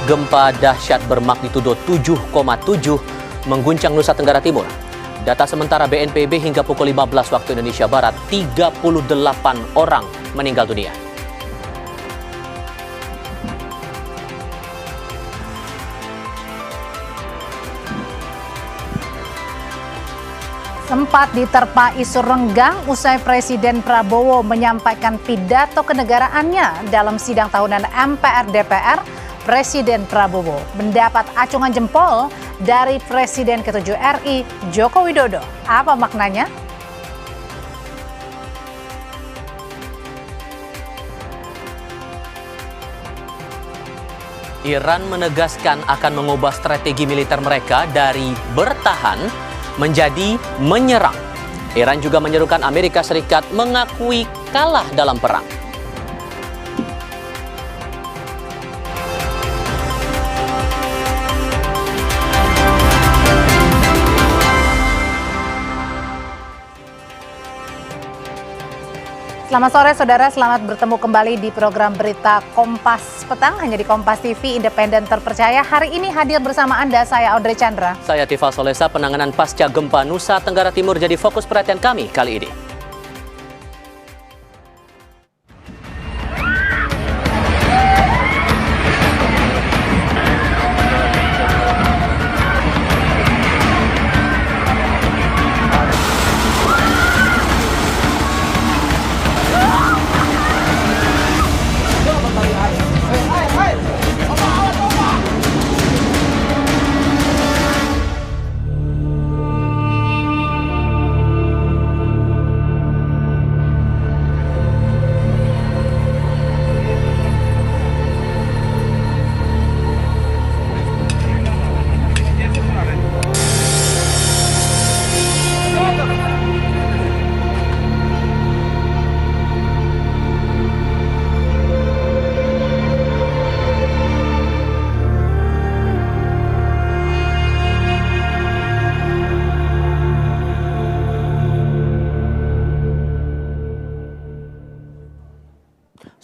Gempa dahsyat bermagnitudo 7,7 mengguncang Nusa Tenggara Timur. Data sementara BNPB hingga pukul 15 waktu Indonesia Barat, 38 orang meninggal dunia. Sempat diterpa isu renggang usai Presiden Prabowo menyampaikan pidato kenegaraannya dalam sidang tahunan MPR DPR. Presiden Prabowo mendapat acungan jempol dari Presiden ke-7 RI Joko Widodo. Apa maknanya? Iran menegaskan akan mengubah strategi militer mereka dari bertahan menjadi menyerang. Iran juga menyerukan Amerika Serikat mengakui kalah dalam perang. Selamat sore saudara, selamat bertemu kembali di program Berita Kompas Petang, hanya di Kompas TV, independen terpercaya. Hari ini hadir bersama Anda, saya Audrey Chandra. Saya Tifa Solesa. Penanganan pasca gempa Nusa Tenggara Timur jadi fokus perhatian kami kali ini.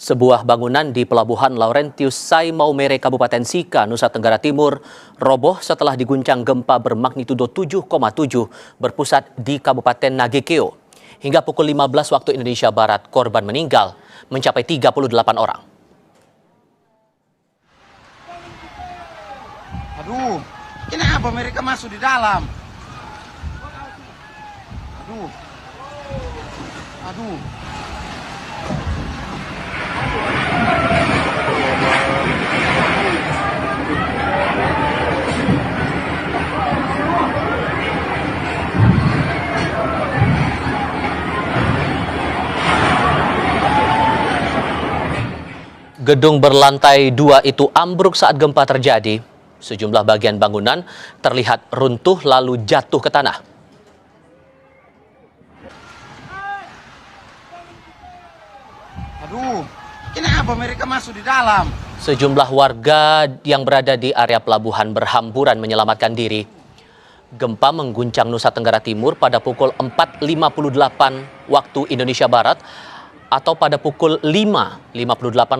Sebuah bangunan di Pelabuhan Laurentius Sai Maumere, Kabupaten Sika, Nusa Tenggara Timur, roboh setelah diguncang gempa bermagnitudo 7,7 berpusat di Kabupaten Nagekeo. Hingga pukul 15 waktu Indonesia Barat, korban meninggal mencapai 38 orang. Aduh, kenapa mereka masuk di dalam? Aduh. Gedung berlantai 2 itu ambruk saat gempa terjadi. Sejumlah bagian bangunan terlihat runtuh lalu jatuh ke tanah. Aduh, kenapa mereka masuk di dalam? Sejumlah warga yang berada di area pelabuhan berhamburan menyelamatkan diri. Gempa mengguncang Nusa Tenggara Timur pada pukul 4.58 waktu Indonesia Barat atau pada pukul 5.58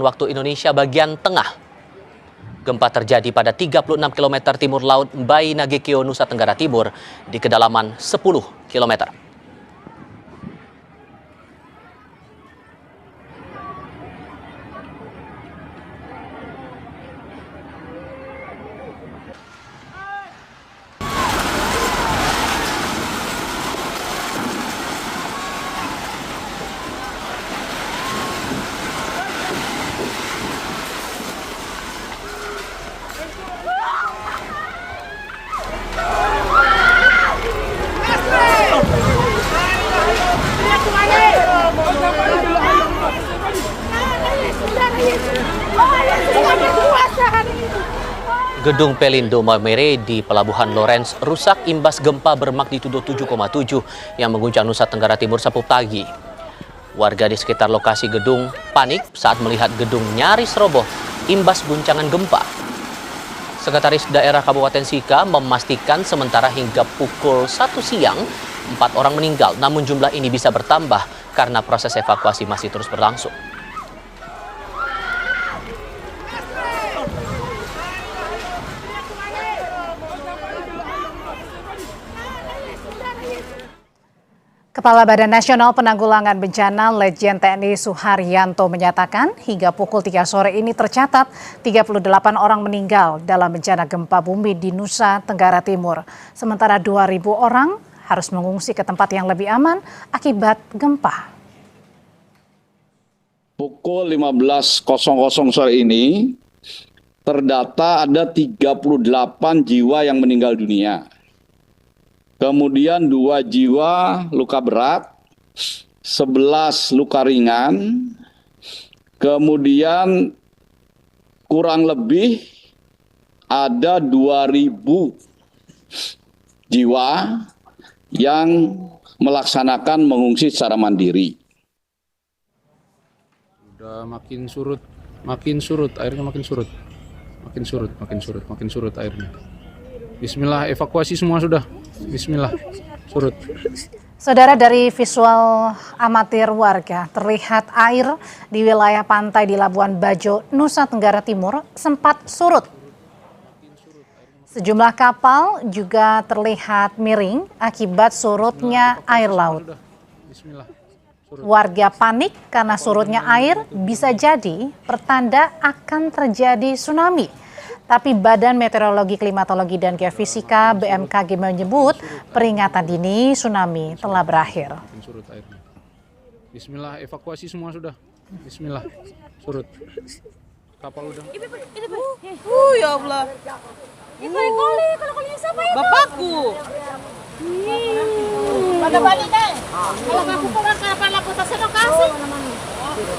waktu Indonesia bagian tengah. Gempa terjadi pada 36 km timur laut Mbai Nagekeo, Nusa Tenggara Timur di kedalaman 10 km. Gedung Pelindo Maumere di Pelabuhan Lawrence rusak imbas gempa bermagnitudo 7,7 yang mengguncang Nusa Tenggara Timur Sabtu pagi. Warga di sekitar lokasi gedung panik saat melihat gedung nyaris roboh imbas guncangan gempa. Sekretaris Daerah Kabupaten Sika memastikan sementara hingga pukul 1 siang 4 orang meninggal, namun jumlah ini bisa bertambah karena proses evakuasi masih terus berlangsung. Kepala Badan Nasional Penanggulangan Bencana Letjen TNI Suharyanto menyatakan hingga pukul 3 sore ini tercatat 38 orang meninggal dalam bencana gempa bumi di Nusa Tenggara Timur. Sementara 2.000 orang harus mengungsi ke tempat yang lebih aman akibat gempa. Pukul 15.00 sore ini terdata ada 38 jiwa yang meninggal dunia. Kemudian 2 jiwa luka berat, 11 luka ringan, kemudian kurang lebih ada 2.000 jiwa yang melaksanakan mengungsi secara mandiri. Udah makin surut, airnya makin surut airnya. Bismillah, evakuasi semua sudah. Bismillah, surut. Saudara, dari visual amatir warga, terlihat air di wilayah pantai di Labuan Bajo, Nusa Tenggara Timur sempat surut. Sejumlah kapal juga terlihat miring akibat surutnya air laut. Bismillah. Warga panik karena surutnya air bisa jadi pertanda akan terjadi tsunami. Tapi Badan Meteorologi, Klimatologi, dan Geofisika BMKG menyebut peringatan dini tsunami telah berakhir. Surut airnya. Bismillah, evakuasi semua sudah. Bismillah, surut. Kapal udah. Ya Allah. Itu kali, kalau kalinya siapa itu? Bapakku. Pada balik deh. Kalau aku pulang ke Pala Kota saya kasih.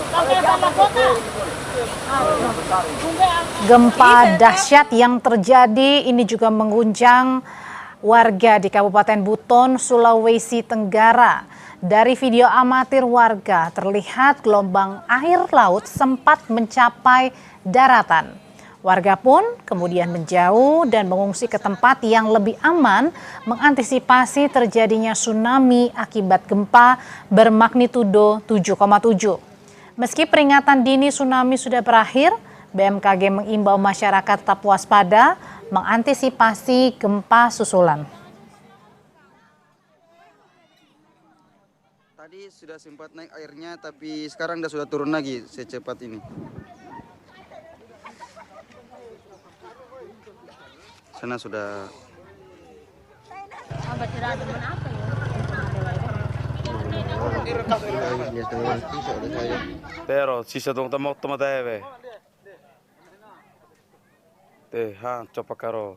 Sampai Pala Kota. Gempa dahsyat yang terjadi ini juga mengguncang warga di Kabupaten Buton, Sulawesi Tenggara. Dari video amatir warga terlihat gelombang air laut sempat mencapai daratan. Warga pun kemudian menjauh dan mengungsi ke tempat yang lebih aman mengantisipasi terjadinya tsunami akibat gempa bermagnitudo 7,7. Meski peringatan dini tsunami sudah berakhir, BMKG mengimbau masyarakat tetap waspada mengantisipasi gempa susulan. Tadi sudah sempat naik airnya, tapi sekarang sudah turun lagi secepat ini. Sana sudah. Pero sisa dong tamok tumatebe. Han coba karo.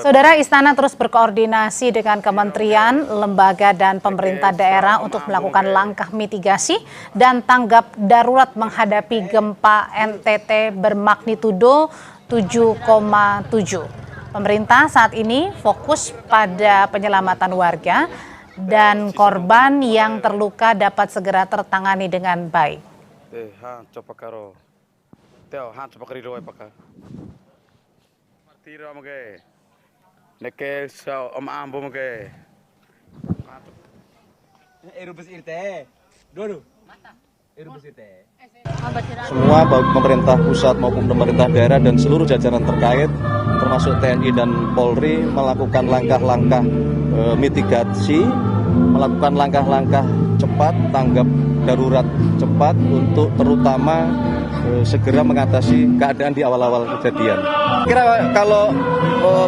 Saudara, Istana terus berkoordinasi dengan kementerian, lembaga, dan pemerintah daerah untuk melakukan langkah mitigasi dan tanggap darurat menghadapi gempa NTT bermagnitudo 7,7. Pemerintah saat ini fokus pada penyelamatan warga dan korban yang terluka dapat segera tertangani dengan baik. Semua baik pemerintah pusat maupun pemerintah daerah dan seluruh jajaran terkait termasuk TNI dan Polri melakukan langkah-langkah mitigasi, melakukan langkah-langkah cepat, tanggap darurat cepat untuk terutama segera mengatasi keadaan di awal-awal kejadian. Kira kalau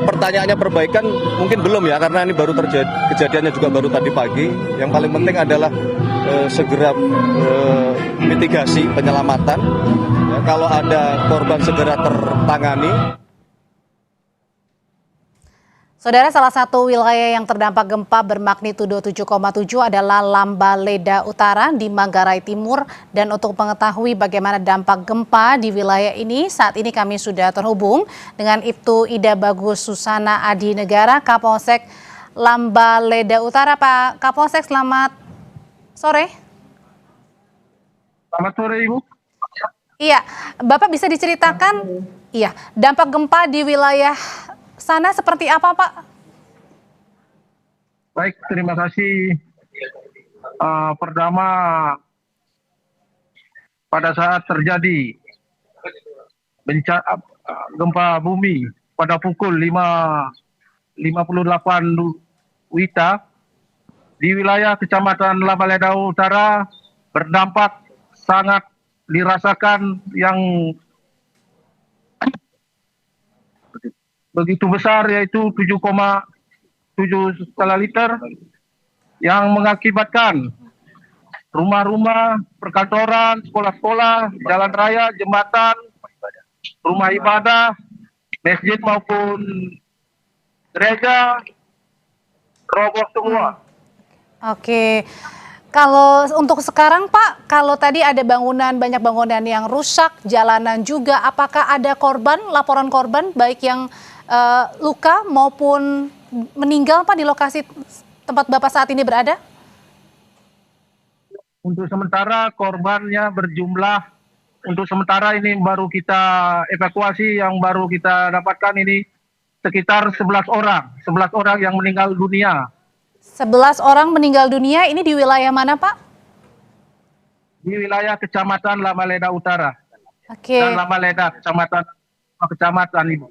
pertanyaannya perbaikan mungkin belum ya, karena ini baru terjadi, kejadiannya juga baru tadi pagi. Yang paling penting adalah segera mitigasi penyelamatan. Ya, kalau ada korban segera tertangani. Saudara, salah satu wilayah yang terdampak gempa bermagnitudo 7,7 adalah Lambaleda Utara di Manggarai Timur. Dan untuk mengetahui bagaimana dampak gempa di wilayah ini, saat ini kami sudah terhubung dengan Ibtu Ida Bagus Susana Adi Negara, Kapolsek Lambaleda Utara. Pak Kapolsek, selamat sore. Selamat sore, Ibu. Iya, Bapak bisa diceritakan dampak gempa di wilayah sana seperti apa, Pak? Baik, terima kasih. Pertama, pada saat terjadi gempa bumi pada pukul 5.58 WITA di wilayah Kecamatan Labaleda Utara berdampak sangat dirasakan yang begitu besar, yaitu 7,7 skala liter yang mengakibatkan rumah-rumah, perkantoran, sekolah-sekolah, jalan raya, jembatan, rumah ibadah, masjid maupun gereja roboh semua. Oke. Kalau untuk sekarang Pak, kalau tadi ada banyak bangunan yang rusak, jalanan juga, apakah ada korban, laporan korban baik yang luka maupun meninggal Pak di lokasi tempat Bapak saat ini berada? Untuk sementara korbannya berjumlah, untuk sementara ini baru kita evakuasi, yang baru kita dapatkan ini sekitar 11 orang yang meninggal dunia. 11 orang meninggal dunia, ini di wilayah mana Pak? Di wilayah Kecamatan Labaleda Utara. Oke. Dan Labaleda, kecamatan Ibu.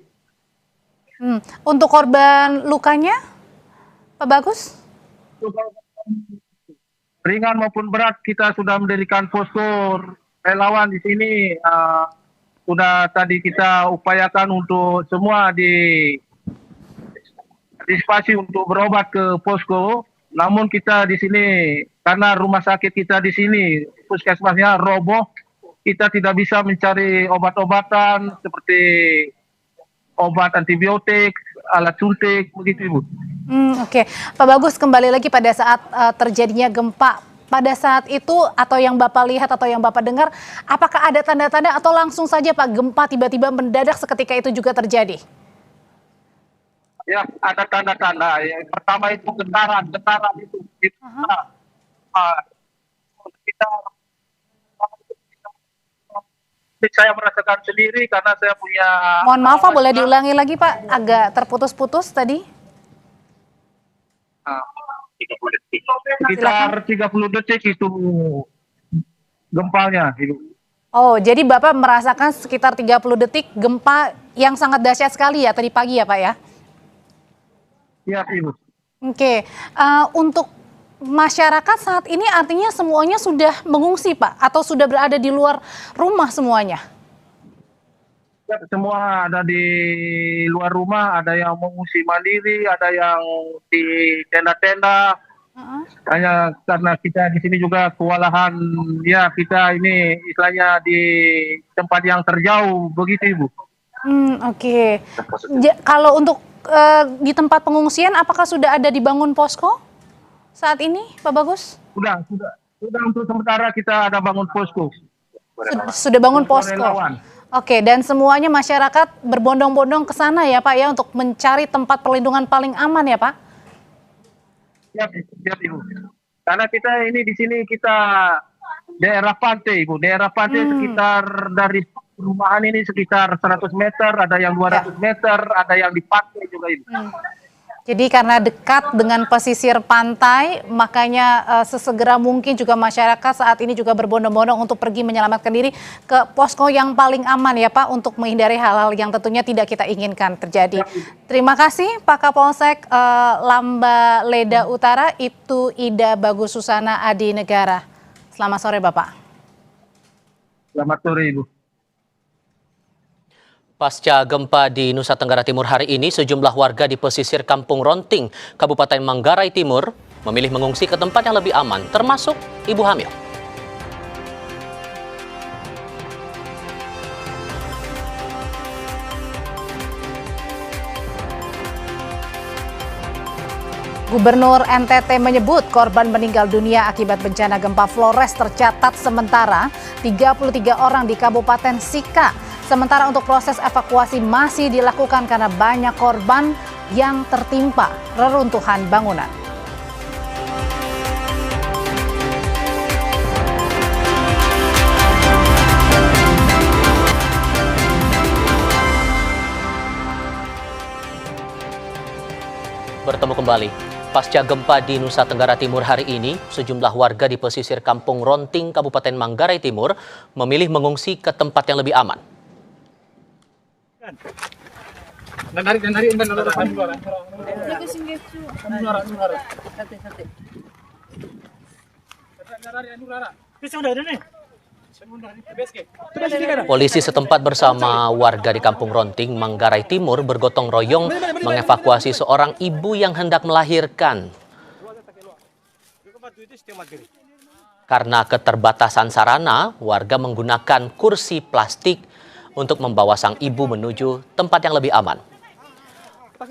Untuk korban lukanya, Pak Bagus? Ringan maupun berat, kita sudah mendirikan posko relawan di sini. Sudah tadi kita upayakan untuk semua diantisipasi untuk berobat ke posko. Namun kita di sini, karena rumah sakit kita di sini, puskesmasnya roboh, kita tidak bisa mencari obat-obatan seperti obat antibiotik, alat suntik, begitu Ibu. Oke. Pak Bagus, kembali lagi pada saat terjadinya gempa, pada saat itu atau yang Bapak lihat atau yang Bapak dengar, apakah ada tanda-tanda atau langsung saja Pak gempa tiba-tiba mendadak seketika itu juga terjadi? Ya, ada tanda-tanda. Yang pertama itu getaran itu. Saya merasakan sendiri karena saya punya. Mohon maaf Pak, boleh diulangi lagi Pak, agak terputus-putus tadi. Sekitar 30 detik itu gempanya. Oh, jadi Bapak merasakan sekitar 30 detik gempa yang sangat dahsyat sekali ya tadi pagi ya Pak ya? Iya Ibu. Oke, untuk masyarakat saat ini artinya semuanya sudah mengungsi Pak? Atau sudah berada di luar rumah semuanya? Ya, semua ada di luar rumah, ada yang mengungsi mandiri, ada yang di tenda-tenda. Hanya karena kita di sini juga kewalahan, ya kita ini istilahnya di tempat yang terjauh, begitu Ibu. Oke. Kalau untuk di tempat pengungsian, apakah sudah ada dibangun posko saat ini, Pak Bagus? Sudah untuk sementara kita ada bangun posko. Sudah bangun posko. Oke, dan semuanya masyarakat berbondong-bondong ke sana ya Pak ya untuk mencari tempat perlindungan paling aman ya Pak? Siap Ibu. Karena kita ini di sini kita daerah pantai Ibu, daerah pantai sekitar dari perumahan ini sekitar 100 meter, ada yang 200 meter, ada yang di pantai juga Ibu. Jadi karena dekat dengan pesisir pantai, makanya sesegera mungkin juga masyarakat saat ini juga berbondong-bondong untuk pergi menyelamatkan diri ke posko yang paling aman ya Pak, untuk menghindari hal-hal yang tentunya tidak kita inginkan terjadi. Terima kasih Pak Kapolsek Labaleda Utara, itu Ida Bagus Susana Adi Negara. Selamat sore Bapak. Selamat sore Ibu. Pasca gempa di Nusa Tenggara Timur hari ini, sejumlah warga di pesisir Kampung Ronting, Kabupaten Manggarai Timur, memilih mengungsi ke tempat yang lebih aman, termasuk ibu hamil. Gubernur NTT menyebut korban meninggal dunia akibat bencana gempa Flores tercatat sementara 33 orang di Kabupaten Sika. Sementara untuk proses evakuasi masih dilakukan karena banyak korban yang tertimpa reruntuhan bangunan. Bertemu kembali. Pasca gempa di Nusa Tenggara Timur hari ini, sejumlah warga di pesisir Kampung Ronting, Kabupaten Manggarai Timur, memilih mengungsi ke tempat yang lebih aman. Polisi setempat bersama warga di Kampung Ronting, Manggarai Timur bergotong royong mengevakuasi seorang ibu yang hendak melahirkan. Karena keterbatasan sarana, warga menggunakan kursi plastik untuk membawa sang ibu menuju tempat yang lebih aman.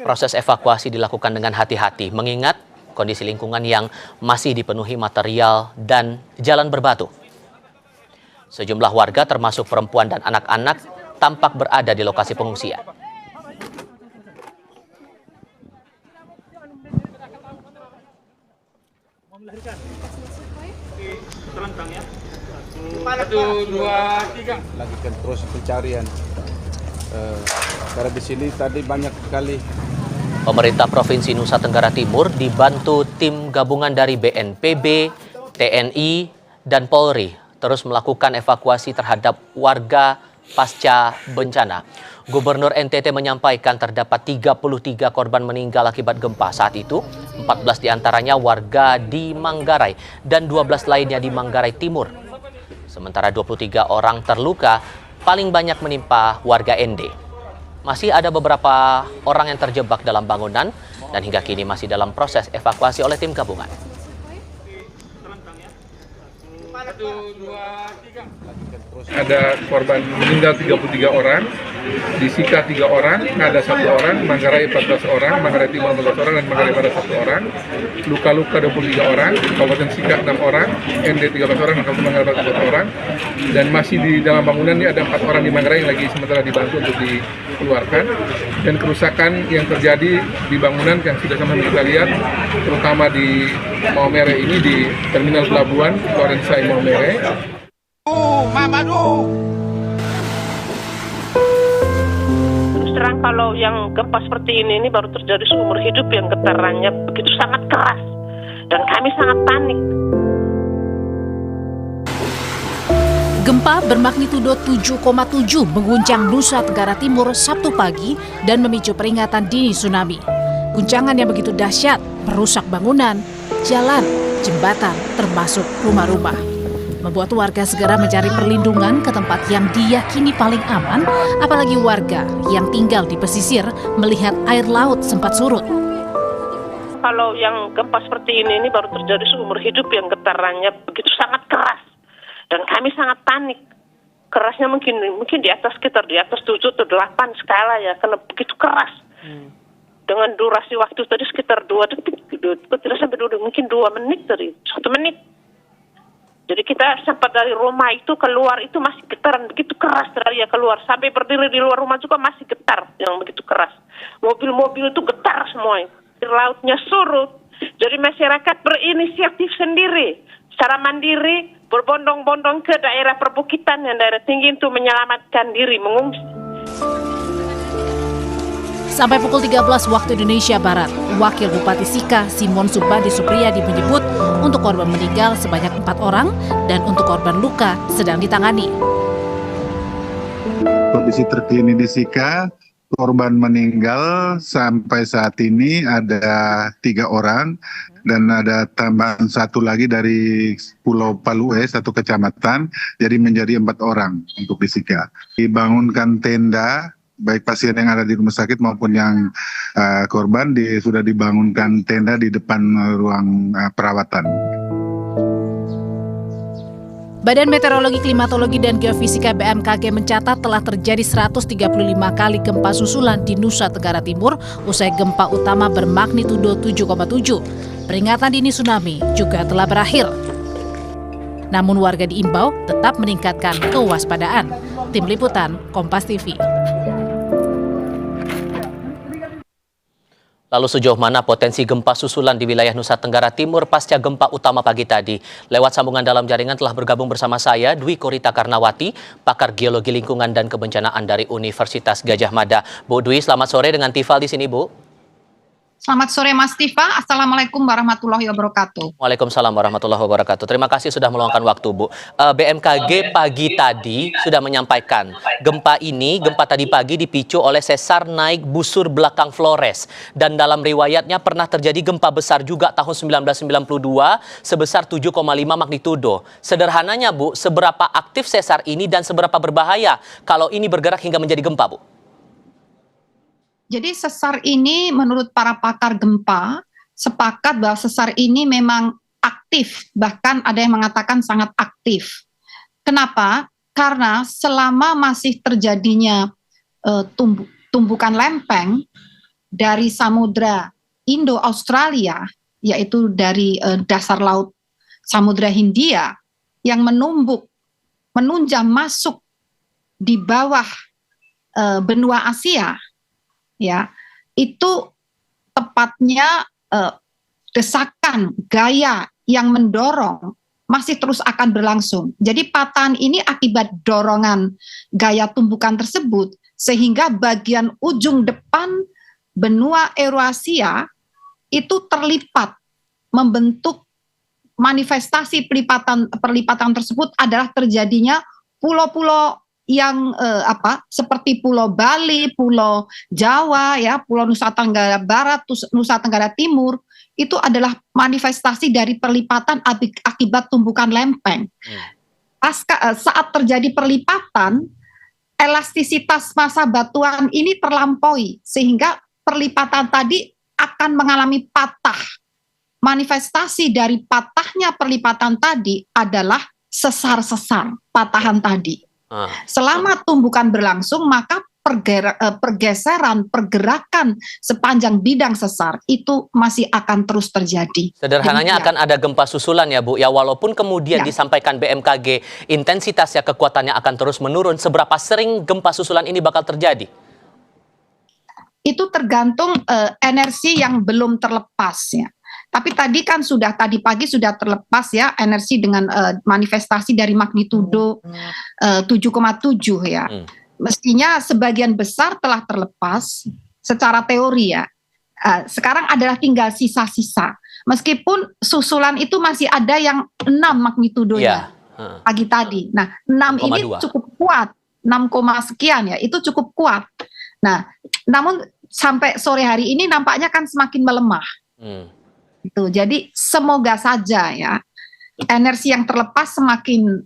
Proses evakuasi dilakukan dengan hati-hati, mengingat kondisi lingkungan yang masih dipenuhi material dan jalan berbatu. Sejumlah warga termasuk perempuan dan anak-anak tampak berada di lokasi pengungsian. Lanjutkan proses pencarian. Karena di sini tadi banyak sekali. Pemerintah Provinsi Nusa Tenggara Timur dibantu tim gabungan dari BNPB, TNI, dan Polri terus melakukan evakuasi terhadap warga pasca bencana. Gubernur NTT menyampaikan terdapat 33 korban meninggal akibat gempa. Saat itu, 14 diantaranya warga di Manggarai dan 12 lainnya di Manggarai Timur. Sementara 23 orang terluka, paling banyak menimpa warga ND. Masih ada beberapa orang yang terjebak dalam bangunan dan hingga kini masih dalam proses evakuasi oleh tim gabungan. Ada korban meninggal 33 orang, di Sika 3 orang, ada 1 orang, Manggarai 14 orang, Manggarai Timur 14 orang, dan Manggarai Barat 1 orang. Luka-luka 23 orang, Kabupaten Sika 6 orang, ND 13 orang, dan Kabupaten Manggarai Barat 1 orang. Dan masih di dalam bangunan ini ada 4 orang di Manggarai yang lagi sementara dibantu untuk dikeluarkan. Dan kerusakan yang terjadi di bangunan yang sudah sama kita lihat, terutama di Maumere ini, di Terminal Pelabuhan, Lorenza Maumere. Terus terang kalau yang gempa seperti ini baru terjadi seumur hidup, yang getarannya begitu sangat keras dan kami sangat panik. Gempa bermagnitudo 7,7 mengguncang Nusa Tenggara Timur Sabtu pagi dan memicu peringatan dini tsunami. Guncangan yang begitu dahsyat merusak bangunan, jalan, jembatan, termasuk rumah-rumah. Membuat warga segera mencari perlindungan ke tempat yang diyakini paling aman, apalagi warga yang tinggal di pesisir melihat air laut sempat surut. Kalau yang gempa seperti ini baru terjadi seumur hidup, yang getarannya begitu sangat keras dan kami sangat panik. Kerasnya mungkin di atas 7 atau 8 skala ya, karena begitu keras. Dengan durasi waktu tadi sekitar 2 detik, tidak sampai 2 detik, mungkin 2 menit tadi, 1 menit. Jadi kita sempat dari rumah itu keluar itu masih getaran begitu keras dari keluar. Sampai berdiri di luar rumah juga masih getar yang begitu keras. Mobil-mobil itu getar semua. Lautnya surut. Jadi masyarakat berinisiatif sendiri. Secara mandiri berbondong-bondong ke daerah perbukitan dan daerah tinggi untuk menyelamatkan diri, mengungsi. Sampai pukul 13 waktu Indonesia Barat, Wakil Bupati Sika, Simon Subandi Supriyadi menyebut untuk korban meninggal sebanyak 4 orang dan untuk korban luka sedang ditangani. Kondisi terkini di Sika, korban meninggal sampai saat ini ada 3 orang dan ada tambahan 1 lagi dari Pulau Palue, 1 kecamatan, jadi menjadi 4 orang untuk di Sika. Dibangunkan tenda, baik pasien yang ada di rumah sakit maupun yang korban sudah dibangunkan tenda di depan ruang perawatan. Badan Meteorologi, Klimatologi, dan Geofisika BMKG mencatat telah terjadi 135 kali gempa susulan di Nusa Tenggara Timur usai gempa utama bermagnitudo 7,7. Peringatan dini tsunami juga telah berakhir. Namun warga diimbau tetap meningkatkan kewaspadaan. Tim Liputan, Kompas TV. Lalu sejauh mana potensi gempa susulan di wilayah Nusa Tenggara Timur pasca gempa utama pagi tadi? Lewat sambungan dalam jaringan telah bergabung bersama saya Dwi Korita Karnawati, pakar geologi lingkungan dan kebencanaan dari Universitas Gadjah Mada. Bu Dwi, selamat sore dengan Tifal di sini, Bu. Selamat sore Mas Tifa, Assalamualaikum warahmatullahi wabarakatuh. Waalaikumsalam warahmatullahi wabarakatuh. Terima kasih sudah meluangkan waktu, Bu. BMKG pagi tadi sudah menyampaikan gempa tadi pagi dipicu oleh sesar naik busur belakang Flores. Dan dalam riwayatnya pernah terjadi gempa besar juga tahun 1992 sebesar 7,5 magnitudo. Sederhananya, Bu, seberapa aktif sesar ini dan seberapa berbahaya kalau ini bergerak hingga menjadi gempa, Bu? Jadi sesar ini menurut para pakar gempa sepakat bahwa sesar ini memang aktif, bahkan ada yang mengatakan sangat aktif. Kenapa? Karena selama masih terjadinya tumbukan lempeng dari samudra Indo-Australia, yaitu dari dasar laut Samudra Hindia yang menunjam masuk di bawah benua Asia, ya, itu tepatnya desakan gaya yang mendorong masih terus akan berlangsung. Jadi patahan ini akibat dorongan gaya tumbukan tersebut, sehingga bagian ujung depan benua Eurasia itu terlipat, membentuk manifestasi perlipatan tersebut adalah terjadinya pulau-pulau yang seperti Pulau Bali, Pulau Jawa, ya, Pulau Nusa Tenggara Barat, Nusa Tenggara Timur, itu adalah manifestasi dari perlipatan akibat tumbukan lempeng. Saat terjadi perlipatan, elastisitas massa batuan ini terlampaui, sehingga perlipatan tadi akan mengalami patah. Manifestasi dari patahnya perlipatan tadi adalah sesar-sesar patahan tadi. Selama tumbukan berlangsung, maka pergerakan sepanjang bidang sesar itu masih akan terus terjadi. Sederhananya akan ada gempa susulan ya, Bu. Ya, walaupun kemudian disampaikan BMKG intensitasnya, kekuatannya akan terus menurun, seberapa sering gempa susulan ini bakal terjadi? Itu tergantung energi yang belum terlepas, ya. Tapi tadi pagi sudah terlepas, ya, energi dengan manifestasi dari magnitudo 7,7, ya. Mestinya sebagian besar telah terlepas secara teori, ya. Sekarang adalah tinggal sisa-sisa. Meskipun susulan itu masih ada yang 6 magnitudonya pagi tadi. Nah, 6 ini cukup kuat, 6, sekian, ya, itu cukup kuat. Nah, namun sampai sore hari ini nampaknya kan semakin melemah. Jadi semoga saja, ya, energi yang terlepas semakin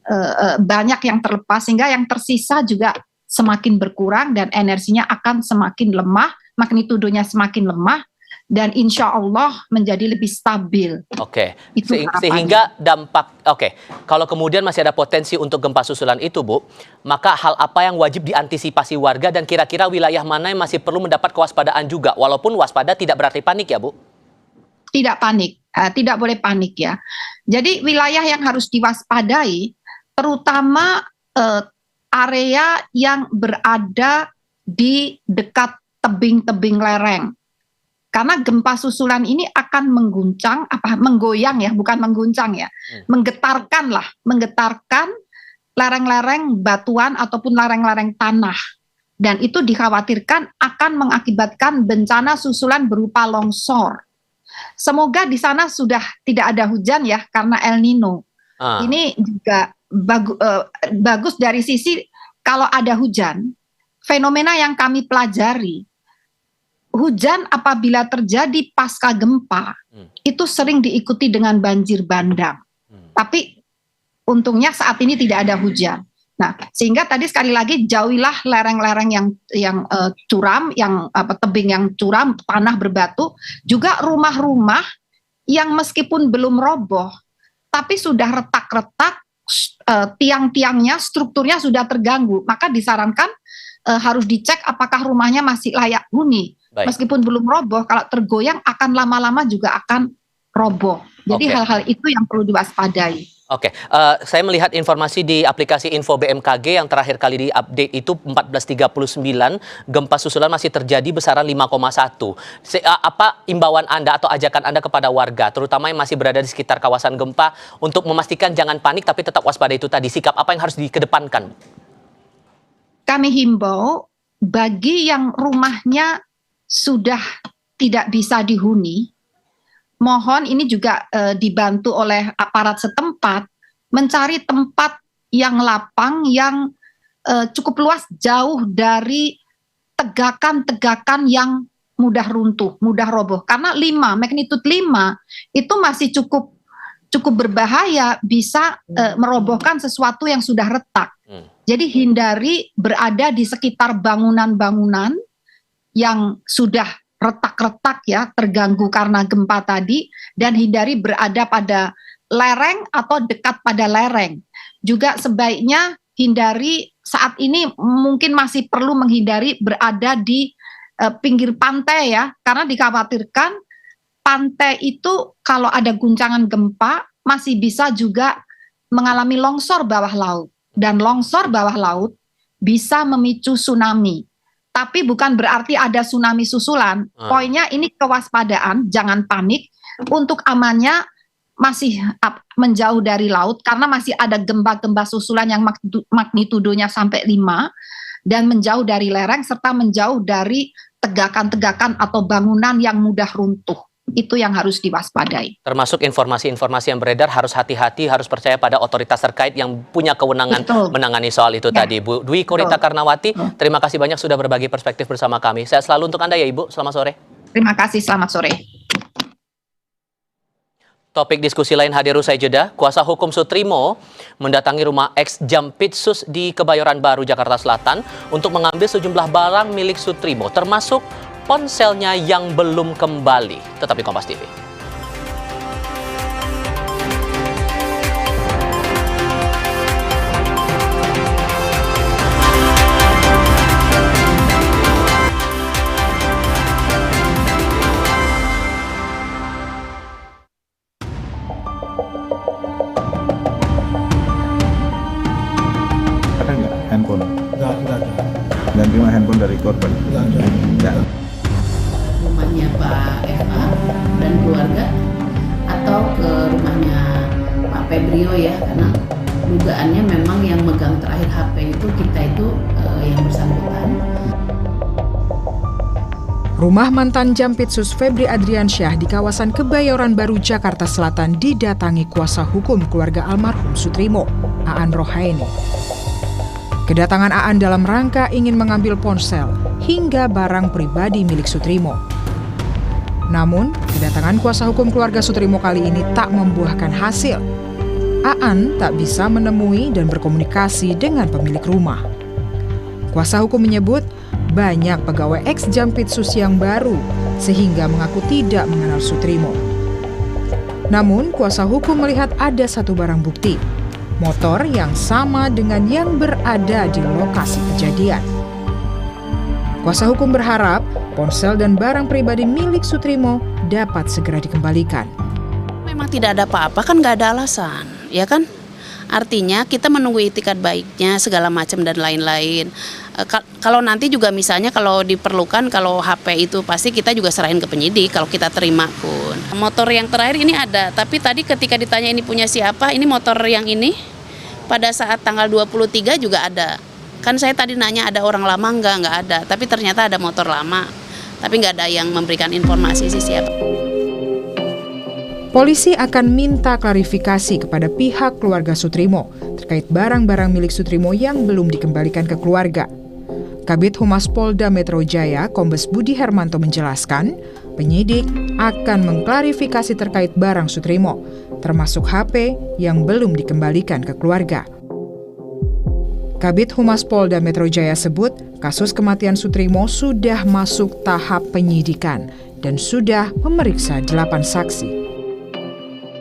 banyak yang terlepas, sehingga yang tersisa juga semakin berkurang dan energinya akan semakin lemah, magnitudonya semakin lemah, dan insya Allah menjadi lebih stabil. Oke, sehingga dampak, kalau kemudian masih ada potensi untuk gempa susulan itu, Bu, maka hal apa yang wajib diantisipasi warga dan kira-kira wilayah mana yang masih perlu mendapat kewaspadaan juga, walaupun waspada tidak berarti panik ya, Bu? Tidak panik, tidak boleh panik, ya. Jadi wilayah yang harus diwaspadai, terutama area yang berada di dekat tebing-tebing lereng. Karena gempa susulan ini akan menggoyang, ya, bukan mengguncang, ya, menggetarkan lereng-lereng batuan ataupun lereng-lereng tanah. Dan itu dikhawatirkan akan mengakibatkan bencana susulan berupa longsor. Semoga di sana sudah tidak ada hujan, ya, karena El Nino. Ini juga bagus dari sisi kalau ada hujan. Fenomena yang kami pelajari, hujan apabila terjadi pasca gempa itu sering diikuti dengan banjir bandang. Tapi untungnya saat ini tidak ada hujan. Nah, sehingga tadi sekali lagi jauhilah lereng-lereng yang curam, tebing yang curam, tanah berbatu, juga rumah-rumah yang meskipun belum roboh, tapi sudah retak-retak, tiang-tiangnya, strukturnya sudah terganggu, maka disarankan harus dicek apakah rumahnya masih layak huni. Meskipun belum roboh, kalau tergoyang akan lama-lama juga akan roboh. Jadi hal-hal itu yang perlu diwaspadai. Saya melihat informasi di aplikasi Info BMKG yang terakhir kali diupdate itu 14.39, gempa susulan masih terjadi besaran 5,1. Apa imbauan Anda atau ajakan Anda kepada warga, terutama yang masih berada di sekitar kawasan gempa, untuk memastikan jangan panik tapi tetap waspada itu tadi? Sikap apa yang harus dikedepankan? Kami himbau bagi yang rumahnya sudah tidak bisa dihuni, mohon ini juga dibantu oleh aparat setempat mencari tempat yang lapang yang cukup luas jauh dari tegakan-tegakan yang mudah runtuh, mudah roboh. Karena magnitude 5 itu masih cukup berbahaya, bisa merobohkan sesuatu yang sudah retak. Jadi hindari berada di sekitar bangunan-bangunan yang sudah retak-retak ya, terganggu karena gempa tadi, dan hindari berada pada lereng atau dekat pada lereng. Juga sebaiknya hindari saat ini mungkin masih perlu menghindari berada di pinggir pantai ya, karena dikhawatirkan pantai itu kalau ada guncangan gempa masih bisa juga mengalami longsor bawah laut, dan longsor bawah laut bisa memicu tsunami. Tapi bukan berarti ada tsunami susulan. Poinnya ini kewaspadaan, jangan panik. Untuk amannya masih menjauh dari laut karena masih ada gempa-gempa susulan yang magnitudonya sampai 5 dan menjauh dari lereng serta menjauh dari tegakan-tegakan atau bangunan yang mudah runtuh. Itu yang harus diwaspadai. Termasuk informasi-informasi yang beredar harus hati-hati, harus percaya pada otoritas terkait yang punya kewenangan menangani soal itu tadi. Bu Dwi Korita Karnawati, terima kasih banyak sudah berbagi perspektif bersama kami. Sehat selalu untuk Anda ya Ibu, selamat sore. Terima kasih, selamat sore. Topik diskusi lain hadir usai jeda. Kuasa hukum Sutrimo mendatangi rumah ex Jampitsus di Kebayoran Baru, Jakarta Selatan untuk mengambil sejumlah barang milik Sutrimo, termasuk ponselnya yang belum kembali. Tetap di Kompas TV. Ada nggak handphone? Nggak ada. Dan terima handphone dari korban? Nggak ada. Rumahnya Pak FA dan keluarga atau ke rumahnya Pak Febrio ya, karena dugaannya memang yang megang terakhir HP itu kita itu yang bersangkutan. Rumah mantan Jampitsus Febri Adriansyah di kawasan Kebayoran Baru, Jakarta Selatan didatangi kuasa hukum keluarga almarhum Sutrimo, Aan Rohaini. Kedatangan Aan dalam rangka ingin mengambil ponsel hingga barang pribadi milik Sutrimo. Namun, kedatangan kuasa hukum keluarga Sutrimo kali ini tak membuahkan hasil. Aan tak bisa menemui dan berkomunikasi dengan pemilik rumah. Kuasa hukum menyebut banyak pegawai ex Jampitsus yang baru sehingga mengaku tidak mengenal Sutrimo. Namun, kuasa hukum melihat ada satu barang bukti, motor yang sama dengan yang berada di lokasi kejadian. Kuasa hukum berharap ponsel dan barang pribadi milik Sutrimo dapat segera dikembalikan. Memang tidak ada apa-apa, kan nggak ada alasan, ya kan? Artinya kita menunggu itikat baiknya segala macam dan lain-lain. Kalau nanti juga misalnya kalau diperlukan, kalau HP itu pasti kita juga serahin ke penyidik kalau kita terima pun. Motor yang terakhir ini ada, tapi tadi ketika ditanya ini punya siapa, ini motor yang ini pada saat tanggal 23 juga ada. Kan saya tadi nanya ada orang lama, nggak ada. Tapi ternyata ada motor lama. Tapi nggak ada yang memberikan informasi sih siapa. Polisi akan minta klarifikasi kepada pihak keluarga Sutrimo terkait barang-barang milik Sutrimo yang belum dikembalikan ke keluarga. Kabid Humas Polda Metro Jaya, Kombes Budi Hermanto menjelaskan, penyidik akan mengklarifikasi terkait barang Sutrimo, termasuk HP yang belum dikembalikan ke keluarga. Kabid Humas Polda Metro Jaya sebut kasus kematian Sutrimo sudah masuk tahap penyidikan dan sudah memeriksa 8 saksi.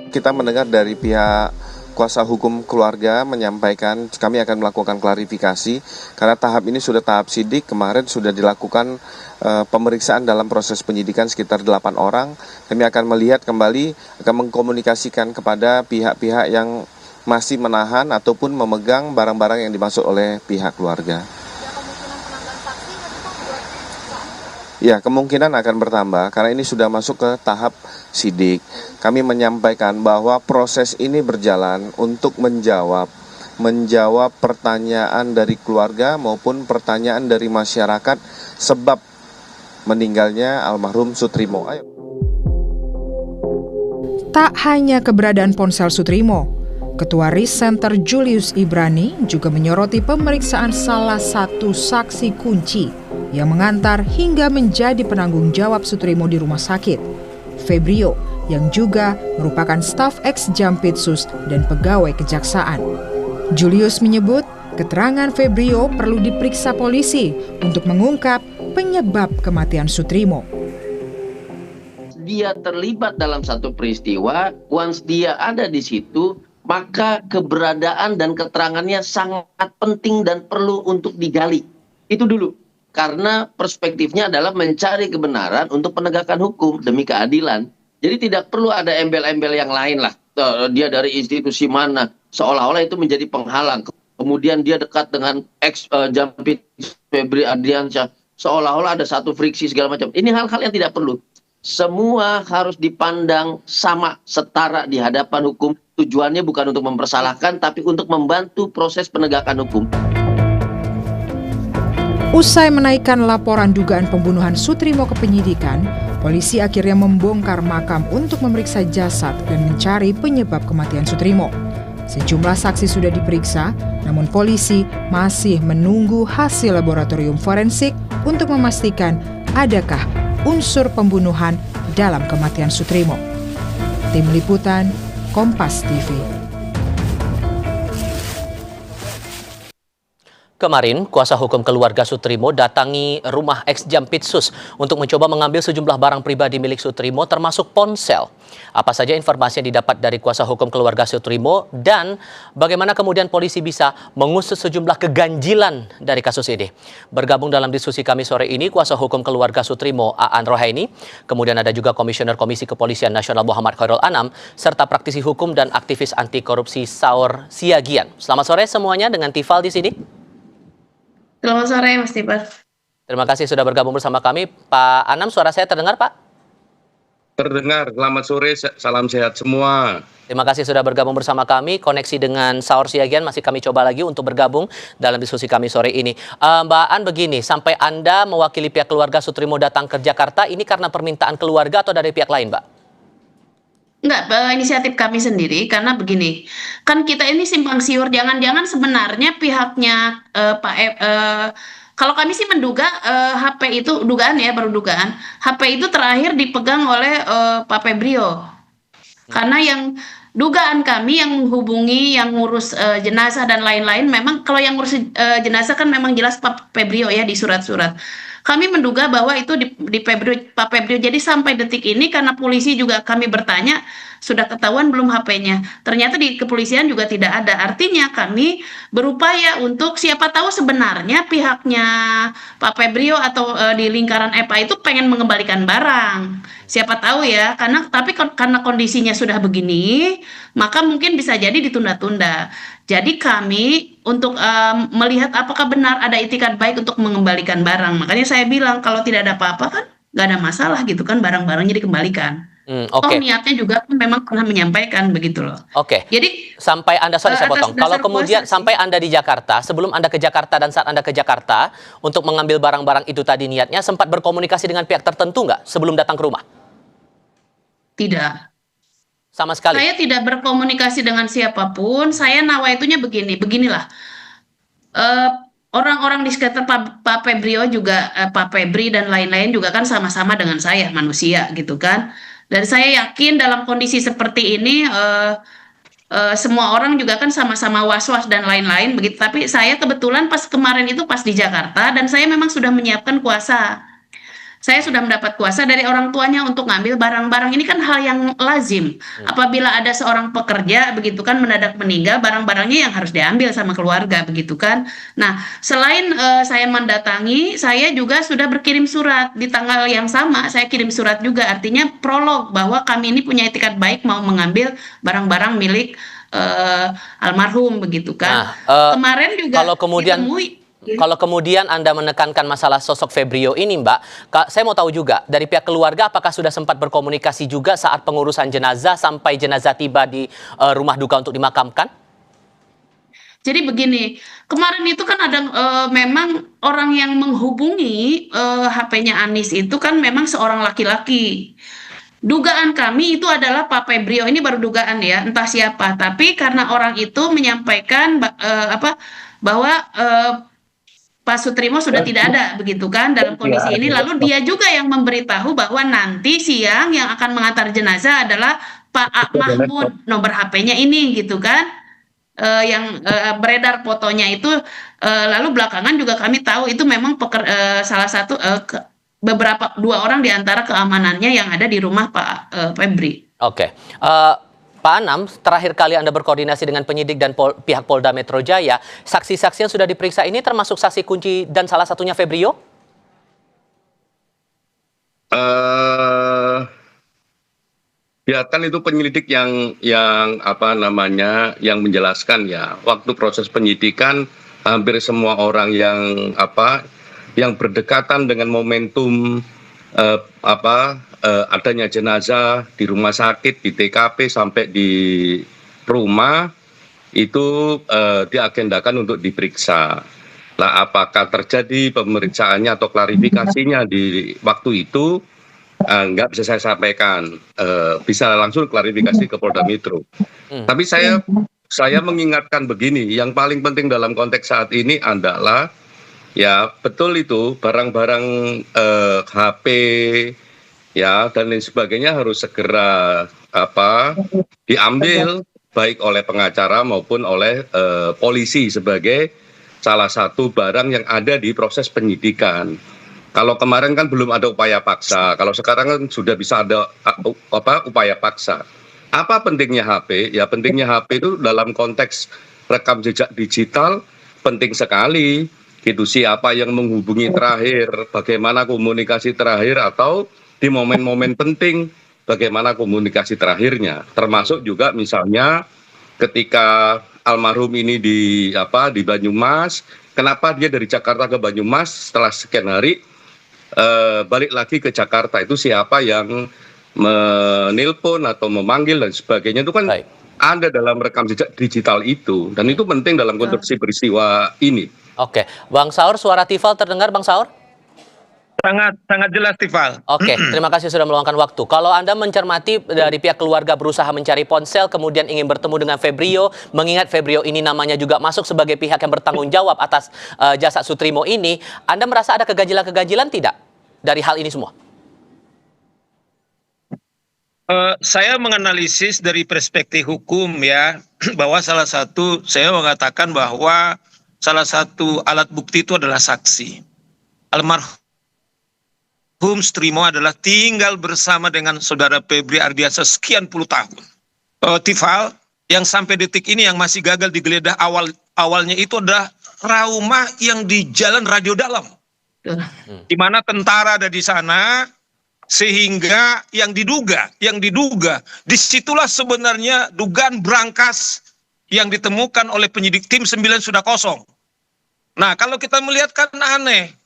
Kita mendengar dari pihak kuasa hukum keluarga menyampaikan kami akan melakukan klarifikasi karena tahap ini sudah tahap sidik. Kemarin sudah dilakukan pemeriksaan dalam proses penyidikan sekitar 8 orang. Kami akan melihat kembali, akan mengkomunikasikan kepada pihak-pihak yang masih menahan ataupun memegang barang-barang yang dimaksud oleh pihak keluarga. Ya, kemungkinan akan bertambah karena ini sudah masuk ke tahap sidik. Kami menyampaikan bahwa proses ini berjalan untuk menjawab pertanyaan dari keluarga maupun pertanyaan dari masyarakat sebab meninggalnya almarhum Sutrimo. Ayo. Tak hanya keberadaan ponsel Sutrimo, Ketua RIS Center Julius Ibrani juga menyoroti pemeriksaan salah satu saksi kunci yang mengantar hingga menjadi penanggung jawab Sutrimo di rumah sakit, Febrio, yang juga merupakan staf ex-Jampitsus dan pegawai kejaksaan. Julius menyebut keterangan Febrio perlu diperiksa polisi untuk mengungkap penyebab kematian Sutrimo. Dia terlibat dalam satu peristiwa, once dia ada di situ, maka keberadaan dan keterangannya sangat penting dan perlu untuk digali. Itu dulu. Karena perspektifnya adalah mencari kebenaran untuk penegakan hukum demi keadilan. Jadi tidak perlu ada embel-embel yang lain lah. Dia dari institusi mana, seolah-olah itu menjadi penghalang. Kemudian dia dekat dengan ex-Jampitsus Febri Adriansyah, seolah-olah ada satu friksi segala macam. Ini hal-hal yang tidak perlu. Semua harus dipandang sama, setara di hadapan hukum. Tujuannya bukan untuk mempersalahkan, tapi untuk membantu proses penegakan hukum. Usai menaikkan laporan dugaan pembunuhan Sutrimo ke penyidikan, polisi akhirnya membongkar makam untuk memeriksa jasad dan mencari penyebab kematian Sutrimo. Sejumlah saksi sudah diperiksa, namun polisi masih menunggu hasil laboratorium forensik untuk memastikan adakah unsur pembunuhan dalam kematian Sutrimo. Tim Liputan, Kompas TV. Kemarin, kuasa hukum keluarga Sutrimo datangi rumah ex-Jampitsus untuk mencoba mengambil sejumlah barang pribadi milik Sutrimo termasuk ponsel. Apa saja informasi yang didapat dari kuasa hukum keluarga Sutrimo dan bagaimana kemudian polisi bisa mengusut sejumlah keganjilan dari kasus ini. Bergabung dalam diskusi kami sore ini kuasa hukum keluarga Sutrimo Aan Rohaini, kemudian ada juga Komisioner Komisi Kepolisian Nasional Muhammad Khairul Anam, serta praktisi hukum dan aktivis anti korupsi Saur Siagian. Selamat sore semuanya dengan Tifal di sini. Selamat sore Mas Tibar. Terima kasih sudah bergabung bersama kami. Pak Anam, suara saya terdengar Pak? Terdengar, selamat sore, salam sehat semua. Terima kasih sudah bergabung bersama kami. Koneksi dengan Saur Siagian masih kami coba lagi untuk bergabung dalam diskusi kami sore ini. Mbak An, begini, sampai Anda mewakili pihak keluarga Sutrimo datang ke Jakarta, ini karena permintaan keluarga atau dari pihak lain Mbak? Enggak, inisiatif kami sendiri karena begini, kan kita ini simpang siur, jangan-jangan sebenarnya pihaknya kalau kami sih menduga HP itu dugaan ya, baru dugaan, HP itu terakhir dipegang oleh Pak Febrio. Karena yang dugaan kami yang menghubungi, yang ngurus jenazah dan lain-lain, memang kalau yang ngurus jenazah kan memang jelas Pak Febrio ya di surat-surat. Kami menduga bahwa itu di Pak Febrio. Jadi sampai detik ini karena polisi juga kami bertanya, sudah ketahuan belum HP-nya. Ternyata di kepolisian juga tidak ada. Artinya kami berupaya untuk siapa tahu sebenarnya pihaknya Pak Febrio atau di lingkaran EPA itu pengen mengembalikan barang. Siapa tahu ya, karena kondisinya sudah begini, maka mungkin bisa jadi ditunda-tunda. Jadi kami untuk melihat apakah benar ada itikat baik untuk mengembalikan barang. Makanya saya bilang kalau tidak ada apa-apa kan nggak ada masalah gitu kan, barang-barangnya dikembalikan. Oke. Niatnya juga memang pernah menyampaikan begitu loh. Oke. Jadi sampai Anda, sorry saya potong. Kalau kemudian sampai Anda di Jakarta, sebelum Anda ke Jakarta dan saat Anda ke Jakarta untuk mengambil barang-barang itu tadi niatnya sempat berkomunikasi dengan pihak tertentu nggak sebelum datang ke rumah? Tidak. Sama sekali. Saya tidak berkomunikasi dengan siapapun. Saya nawaitunya beginilah. Orang-orang di sekitar Pak Febrio juga, Pak Febri dan lain-lain juga kan sama-sama dengan saya, manusia gitu kan. Dan saya yakin dalam kondisi seperti ini semua orang juga kan sama-sama was-was dan lain-lain begitu. Tapi saya kebetulan pas kemarin itu pas di Jakarta dan saya memang sudah menyiapkan kuasa. Saya sudah mendapat kuasa dari orang tuanya untuk ngambil barang-barang. Ini kan hal yang lazim. Apabila ada seorang pekerja begitu kan mendadak meninggal, barang-barangnya yang harus diambil sama keluarga begitu kan. Nah, selain saya mendatangi, saya juga sudah berkirim surat di tanggal yang sama. Saya kirim surat juga, artinya prolog bahwa kami ini punya itikat baik mau mengambil barang-barang milik almarhum begitu kan. Kemarin juga kalau kemudian Anda menekankan masalah sosok Febrio ini, Mbak, saya mau tahu juga dari pihak keluarga apakah sudah sempat berkomunikasi juga saat pengurusan jenazah sampai jenazah tiba di rumah duka untuk dimakamkan? Jadi begini, kemarin itu kan ada memang orang yang menghubungi HP-nya Anies itu kan memang seorang laki-laki. Dugaan kami itu adalah Pak Febrio, ini baru dugaan ya, entah siapa. Tapi karena orang itu menyampaikan bahwa Pak Sutrimo sudah tidak ada, begitu kan, dalam kondisi ini. Lalu dia juga yang memberitahu bahwa nanti siang yang akan mengantar jenazah adalah Pak Mahmud, nomor HP-nya ini, gitu kan. Yang beredar fotonya itu, lalu belakangan juga kami tahu itu memang salah satu dua orang di antara keamanannya yang ada di rumah Pak Febri. Oke. Pak Anam, terakhir kali Anda berkoordinasi dengan penyidik dan pihak Polda Metro Jaya, saksi-saksi yang sudah diperiksa ini termasuk saksi kunci dan salah satunya Febrio? Ya kan itu penyelidik yang menjelaskan ya. Waktu proses penyidikan hampir semua orang yang berdekatan dengan momentum adanya jenazah di rumah sakit, di TKP sampai di rumah itu diagendakan untuk diperiksa. Nah, apakah terjadi pemeriksaannya atau klarifikasinya di waktu itu nggak bisa saya sampaikan. Bisa langsung klarifikasi ke Polda Metro. Tapi saya mengingatkan begini, yang paling penting dalam konteks saat ini adalah ya betul itu barang-barang HP ya dan lain sebagainya harus segera diambil baik oleh pengacara maupun oleh polisi sebagai salah satu barang yang ada di proses penyidikan. Kalau kemarin kan belum ada upaya paksa, kalau sekarang kan sudah bisa ada upaya paksa. Apa pentingnya HP? Ya pentingnya HP itu dalam konteks rekam jejak digital penting sekali. Gitu, siapa yang menghubungi terakhir, bagaimana komunikasi terakhir, atau di momen-momen penting bagaimana komunikasi terakhirnya, termasuk juga misalnya ketika almarhum ini di Banyumas, kenapa dia dari Jakarta ke Banyumas setelah sekian hari balik lagi ke Jakarta, itu siapa yang menelpon atau memanggil dan sebagainya, itu kan ada dalam rekam jejak digital itu, dan itu penting dalam konstruksi peristiwa ini. Oke, Bang Saur, suara Tifal terdengar, Bang Saur? Sangat jelas, Tifal. Oke, terima kasih sudah meluangkan waktu. Kalau Anda mencermati dari pihak keluarga berusaha mencari ponsel, kemudian ingin bertemu dengan Febrio, mengingat Febrio ini namanya juga masuk sebagai pihak yang bertanggung jawab atas jasad Sutrimo ini, Anda merasa ada keganjilan-keganjilan tidak dari hal ini semua? Saya menganalisis dari perspektif hukum ya, bahwa saya mengatakan bahwa salah satu alat bukti itu adalah saksi. Almarhum Sutrimo adalah tinggal bersama dengan saudara Febri Ardiansyah sekian puluh tahun. Tifal, yang sampai detik ini yang masih gagal digeledah awalnya itu adalah rumah yang di Jalan Radio Dalam. Di mana tentara ada di sana, sehingga yang diduga, disitulah sebenarnya dugaan brankas yang ditemukan oleh penyidik tim 9 sudah kosong. Nah, kalau kita melihat kan aneh.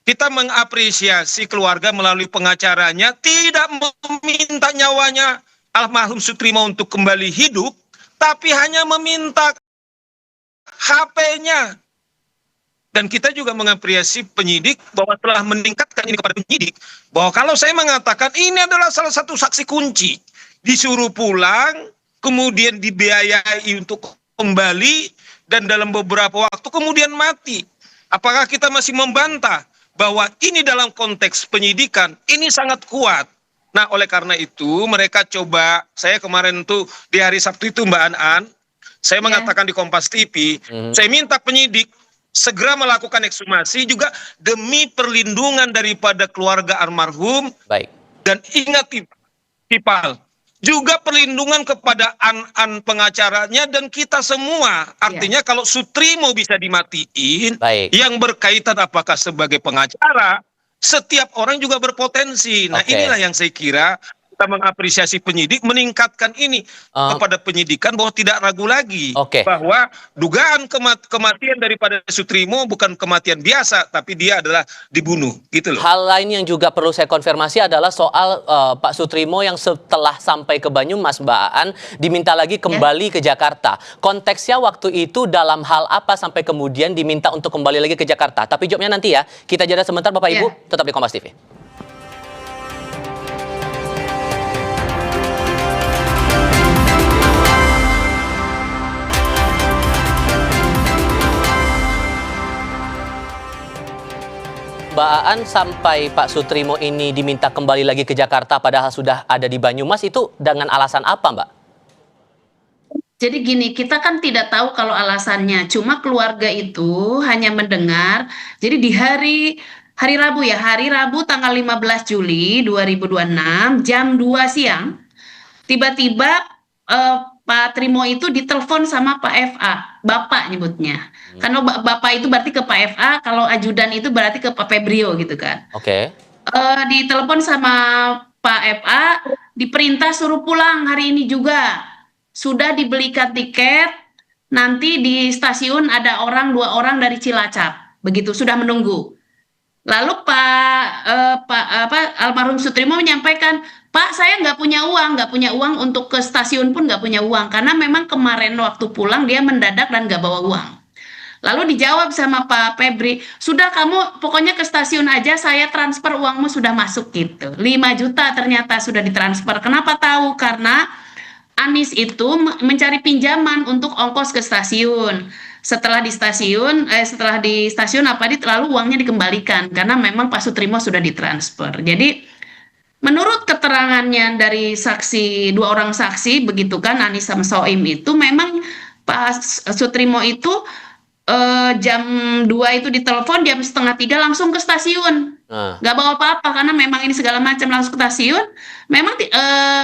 Kita mengapresiasi keluarga melalui pengacaranya tidak meminta nyawanya almarhum Sutrimo untuk kembali hidup, tapi hanya meminta HP-nya. Dan kita juga mengapresiasi penyidik bahwa telah meningkatkan ini kepada penyidik, bahwa kalau saya mengatakan ini adalah salah satu saksi kunci, disuruh pulang, kemudian dibiayai untuk kembali, dan dalam beberapa waktu kemudian mati. Apakah kita masih membantah bahwa ini dalam konteks penyidikan, ini sangat kuat. Nah, oleh karena itu mereka coba, saya kemarin tuh di hari Sabtu itu Mbak An, saya mengatakan di Kompas TV, saya minta penyidik segera melakukan ekshumasi juga demi perlindungan daripada keluarga almarhum. Baik. Dan ingat Tifal, juga perlindungan kepada pengacaranya dan kita semua. Artinya kalau Sutrimo bisa dimatiin, yang berkaitan apakah sebagai pengacara, setiap orang juga berpotensi. Nah, inilah yang saya kira kita mengapresiasi penyidik meningkatkan ini kepada penyidikan bahwa tidak ragu lagi bahwa dugaan kematian daripada Sutrimo bukan kematian biasa, tapi dia adalah dibunuh, gitu loh. Hal lain yang juga perlu saya konfirmasi adalah soal Pak Sutrimo yang setelah sampai ke Banyumas, Mbak Aan, diminta lagi kembali ke Jakarta. Konteksnya waktu itu dalam hal apa sampai kemudian diminta untuk kembali lagi ke Jakarta? Tapi jawabnya nanti ya. Kita jeda sebentar Bapak Ibu, tetap di Kompas TV. Mbak Aan, sampai Pak Sutrimo ini diminta kembali lagi ke Jakarta padahal sudah ada di Banyumas, itu dengan alasan apa, Mbak? Jadi gini, kita kan tidak tahu kalau alasannya, cuma keluarga itu hanya mendengar. Jadi di hari Rabu ya, hari Rabu tanggal 15 Juli 2026 jam 2 siang, tiba-tiba Pak Trimo itu ditelepon sama Pak FA, Bapak nyebutnya. Karena Bapak itu berarti ke Pak FA, kalau ajudan itu berarti ke Pak Febrio gitu kan. Ditelepon sama Pak FA, diperintah suruh pulang hari ini juga. Sudah dibelikan tiket, nanti di stasiun ada dua orang dari Cilacap, begitu sudah menunggu. Lalu almarhum Sutrimo menyampaikan, Pak, saya nggak punya uang untuk ke stasiun pun nggak punya uang, karena memang kemarin waktu pulang dia mendadak dan nggak bawa uang. Lalu dijawab sama Pak Febri, sudah kamu pokoknya ke stasiun aja, saya transfer uangmu sudah masuk gitu. 5 juta ternyata sudah ditransfer. Kenapa tahu? Karena Anies itu mencari pinjaman untuk ongkos ke stasiun. Setelah di stasiun lalu uangnya dikembalikan karena memang Pak Sutrimo sudah ditransfer. Jadi menurut keterangannya dari dua orang saksi begitu kan, Anies sama Soim itu memang Pak Sutrimo itu jam 2 itu ditelepon, jam 2:30 langsung ke stasiun. Nggak bawa apa-apa karena memang ini segala macam, langsung ke stasiun. Memang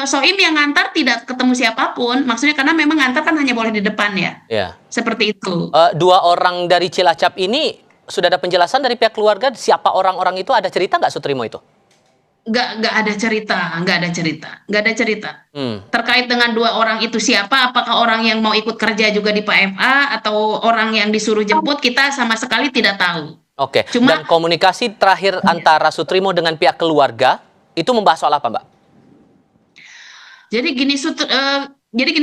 Soim yang ngantar tidak ketemu siapapun, maksudnya karena memang ngantar kan hanya boleh di depan ya. Seperti itu. 2 orang dari Cilacap ini sudah ada penjelasan dari pihak keluarga siapa orang-orang itu, ada cerita nggak Sutrimo itu? Nggak ada cerita. Terkait dengan 2 orang itu siapa, apakah orang yang mau ikut kerja juga di Pak FA atau orang yang disuruh jemput, kita sama sekali tidak tahu. Dan komunikasi terakhir antara Sutrimo dengan pihak keluarga itu membahas soal apa, Mbak? Jadi gini,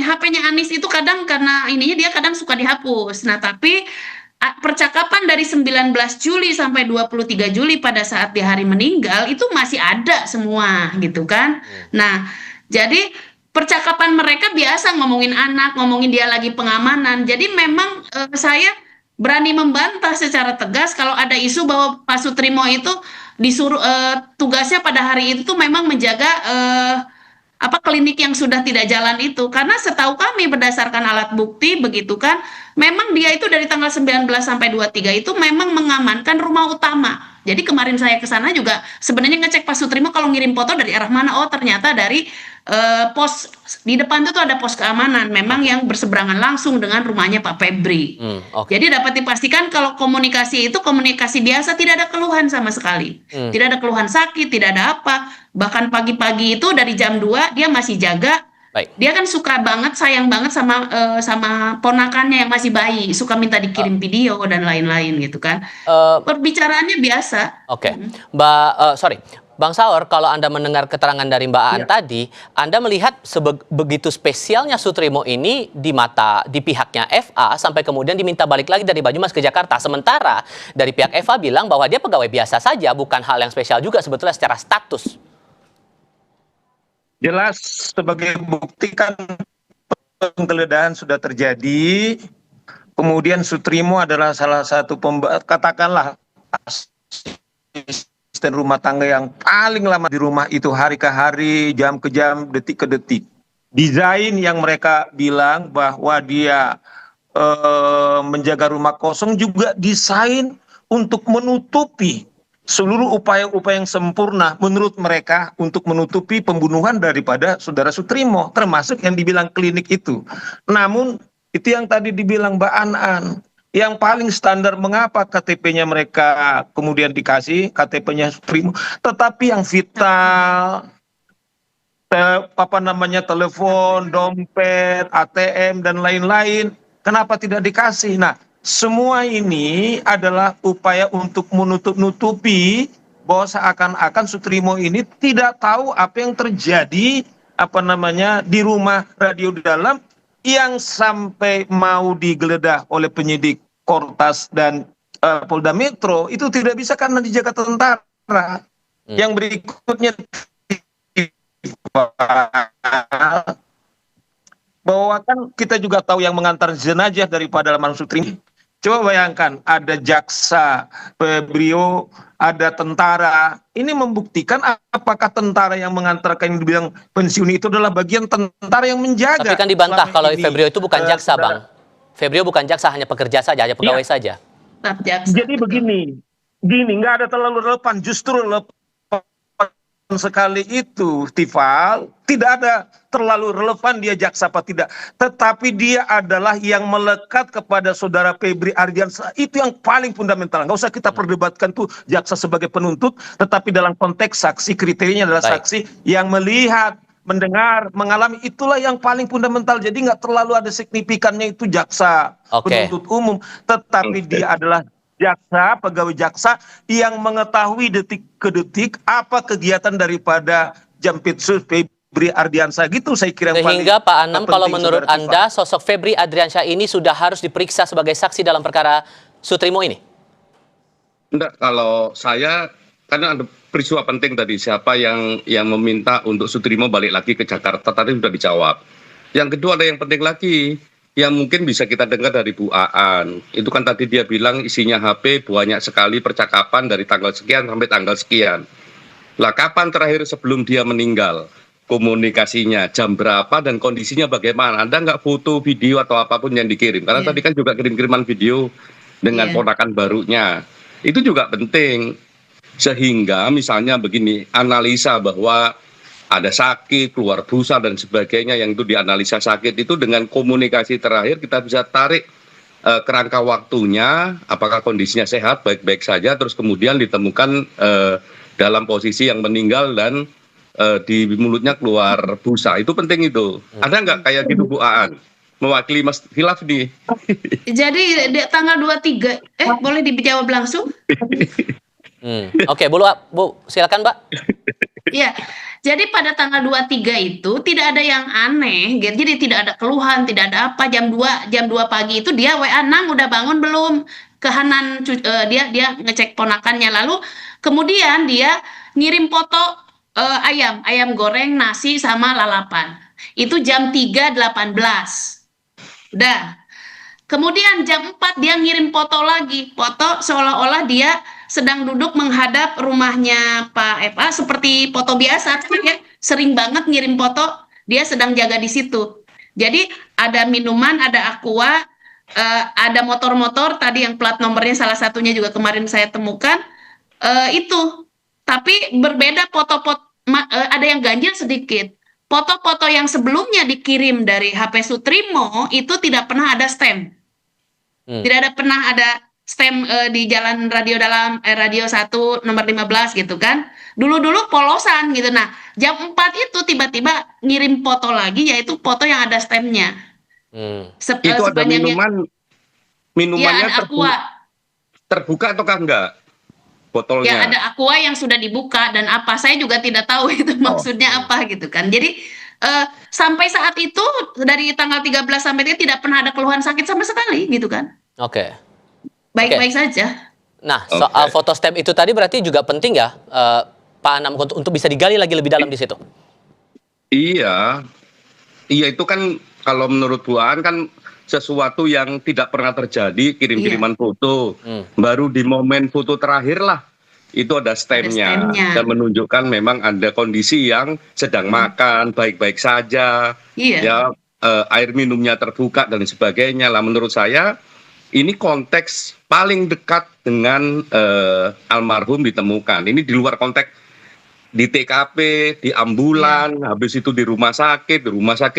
HP-nya Anies itu kadang karena ininya dia kadang suka dihapus. Nah, tapi percakapan dari 19 Juli sampai 23 Juli pada saat di hari meninggal itu masih ada semua gitu kan. Nah, jadi percakapan mereka biasa ngomongin anak, ngomongin dia lagi pengamanan. Jadi memang saya berani membantah secara tegas kalau ada isu bahwa Pak Sutrimo itu disuruh tugasnya pada hari itu tuh memang menjaga klinik yang sudah tidak jalan itu, karena setahu kami berdasarkan alat bukti begitu kan, memang dia itu dari tanggal 19 sampai 23 itu memang mengamankan rumah utama. Jadi kemarin saya ke sana juga sebenarnya ngecek Pak Sutrimo kalau ngirim foto dari arah mana, oh ternyata dari pos di depan itu tuh ada pos keamanan memang yang berseberangan langsung dengan rumahnya Pak Febri. Jadi dapat dipastikan kalau komunikasi itu komunikasi biasa, tidak ada keluhan sama sekali. Tidak ada keluhan sakit, tidak ada apa. Bahkan pagi-pagi itu dari jam 2 dia masih jaga. Dia kan suka banget, sayang banget sama ponakannya yang masih bayi, suka minta dikirim video dan lain-lain gitu kan. Perbicaraannya biasa. Bang Saur, kalau Anda mendengar keterangan dari Mbak Aan tadi, Anda melihat begitu spesialnya Sutrimo ini di pihaknya FA sampai kemudian diminta balik lagi dari Banyumas ke Jakarta. Sementara dari pihak FA bilang bahwa dia pegawai biasa saja, bukan hal yang spesial juga sebetulnya secara status. Jelas sebagai bukti kan penggeledahan sudah terjadi. Kemudian Sutrimo adalah salah satu katakanlah asisten rumah tangga yang paling lama di rumah itu, hari ke hari, jam ke jam, detik ke detik. Desain yang mereka bilang bahwa dia menjaga rumah kosong juga desain untuk menutupi seluruh upaya-upaya yang sempurna menurut mereka untuk menutupi pembunuhan daripada saudara Sutrimo, termasuk yang dibilang klinik itu. Namun itu yang tadi dibilang Mbak Aan, yang paling standar mengapa KTP-nya mereka kemudian dikasih KTP-nya Sutrimo, tetapi yang vital, telepon, dompet, ATM dan lain-lain. Kenapa tidak dikasih? Nah, semua ini adalah upaya untuk menutup-nutupi bahwa seakan-akan Sutrimo ini tidak tahu apa yang terjadi di rumah Radio Dalam yang sampai mau digeledah oleh penyidik Kortas dan Polda Metro itu tidak bisa karena dijaga tentara. Yang berikutnya bahwa kan kita juga tahu yang mengantar jenazah daripada almarhum Sutrimo. Coba bayangkan ada jaksa, Febrio, ada tentara. Ini membuktikan apakah tentara yang mengantarkan yang dibilang pensiun itu adalah bagian tentara yang menjaga. Tapi kan dibantah kalau Febrio itu bukan jaksa, Bang. Febrio bukan jaksa, hanya pekerja saja, hanya pegawai saja. Jadi begini, nggak ada terlalu relevan, justru relevan sekali itu, Tifal, tidak ada terlalu relevan dia jaksa apa tidak, tetapi dia adalah yang melekat kepada saudara Febri Ardiansyah, itu yang paling fundamental. Nggak usah kita perdebatkan tuh jaksa sebagai penuntut, tetapi dalam konteks saksi kriterianya adalah saksi yang melihat, mendengar, mengalami, itulah yang paling fundamental. Jadi nggak terlalu ada signifikannya itu jaksa penuntut umum, tetapi dia adalah jaksa, pegawai jaksa yang mengetahui detik ke detik apa kegiatan daripada Jampitsus Febri Ardiansyah, gitu saya kira. Sehingga Pak Anam, kalau menurut Anda sosok Febri Ardiansyah ini sudah harus diperiksa sebagai saksi dalam perkara Sutrimo ini? Enggak, kalau saya karena ada peristiwa penting tadi, siapa yang meminta untuk Sutrimo balik lagi ke Jakarta tadi sudah dijawab. Yang kedua ada yang penting lagi yang mungkin bisa kita dengar dari Bu Aan. Itu kan tadi dia bilang isinya HP banyak sekali percakapan dari tanggal sekian sampai tanggal sekian. Lah kapan terakhir sebelum dia meninggal? Komunikasinya, jam berapa dan kondisinya bagaimana? Anda nggak foto, video atau apapun yang dikirim? Karena tadi kan juga kirim-kiriman video dengan ponakan barunya. Itu juga penting. Sehingga misalnya begini, analisa bahwa ada sakit, keluar busa dan sebagainya yang itu dianalisa sakit itu dengan komunikasi terakhir kita bisa tarik kerangka waktunya, apakah kondisinya sehat, baik-baik saja, terus kemudian ditemukan dalam posisi yang meninggal dan di mulutnya keluar busa. Itu penting itu. Ada nggak kayak gitu Bu Aan? Mewakili Mas Hilaf nih. Jadi tanggal 23, boleh dijawab langsung? Oke, Bu, silakan Mbak. Iya, jadi pada tanggal 23 itu tidak ada yang aneh, gitu. Jadi tidak ada keluhan, tidak ada apa. Jam 2 pagi itu dia WA, Nang udah bangun belum? Ke Hanan, dia ngecek ponakannya, lalu kemudian dia ngirim foto ayam goreng, nasi sama lalapan. Itu jam 3.18. Udah. Kemudian jam 4 dia ngirim foto lagi, foto seolah-olah dia sedang duduk menghadap rumahnya Pak FA seperti foto biasa, ya. Sering banget ngirim foto dia sedang jaga di situ. Jadi ada minuman, ada aqua, ada motor-motor tadi yang plat nomornya salah satunya juga kemarin saya temukan itu. Tapi berbeda foto-foto, ada yang ganjil sedikit. Foto-foto yang sebelumnya dikirim dari HP Sutrimo itu tidak pernah ada stem. Tidak pernah ada stem di Jalan Radio Dalam Radio 1 nomor 15 gitu kan. Dulu-dulu polosan gitu. Nah, jam 4 itu tiba-tiba ngirim foto lagi, yaitu foto yang ada stemnya. Itu ada minumannya ya, terbuka ataukah enggak? Botolnya. Ya, ada aqua yang sudah dibuka dan apa, saya juga tidak tahu itu maksudnya apa gitu kan. Jadi sampai saat itu dari tanggal 13 sampai dia tidak pernah ada keluhan sakit sama sekali gitu kan. Oke. Baik-baik saja. Nah, soal foto stem itu tadi berarti juga penting ya, Pak Anam, untuk bisa digali lagi lebih dalam di situ. Iya, itu kan kalau menurut Bu Aan kan sesuatu yang tidak pernah terjadi, kirim-kiriman foto. Baru di momen foto terakhir lah itu ada stemnya dan menunjukkan memang ada kondisi yang sedang makan, baik-baik saja, ya air minumnya terbuka dan sebagainya lah. Menurut saya ini konteks paling dekat dengan almarhum ditemukan. Ini di luar konteks di TKP, di ambulan, habis itu di rumah sakit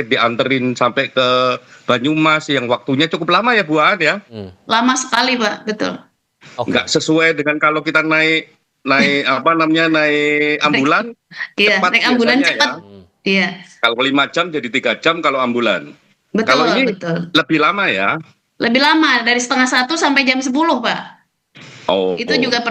dianterin sampai ke Banyumas yang waktunya cukup lama ya Bu Aan ya. Lama sekali Pak, betul. Nggak sesuai dengan kalau kita naik naik ambulan. Iya, naik ambulan cepat. Iya. Kalau 5 jam jadi 3 jam kalau ambulan. Betul, Kalau ini betul. lebih lama ya. Lebih lama, dari 12:30 sampai jam 10, Pak. Oh. Itu juga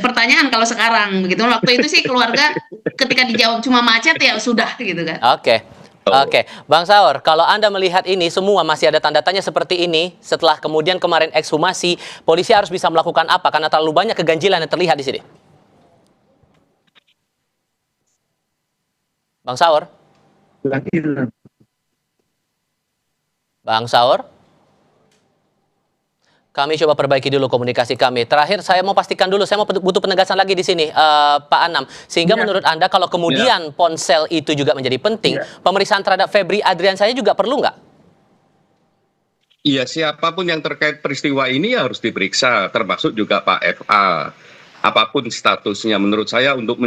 pertanyaan kalau sekarang begitu. Waktu itu sih keluarga ketika dijawab cuma macet ya sudah gitu kan. Oke. Oke, Bang Saur, kalau Anda melihat ini semua masih ada tanda tanya seperti ini, setelah kemudian kemarin ekshumasi, polisi harus bisa melakukan apa? Karena terlalu banyak keganjilan yang terlihat di sini. Bang Saur? Bang Saur? Kami coba perbaiki dulu komunikasi kami. Terakhir saya mau pastikan dulu, saya mau butuh penegasan lagi di sini, Pak Anam. Sehingga menurut Anda kalau kemudian ponsel itu juga menjadi penting, pemeriksaan terhadap Febri Adriansyah juga perlu nggak? Iya, siapapun yang terkait peristiwa ini harus diperiksa, termasuk juga Pak FA. Apapun statusnya, menurut saya untuk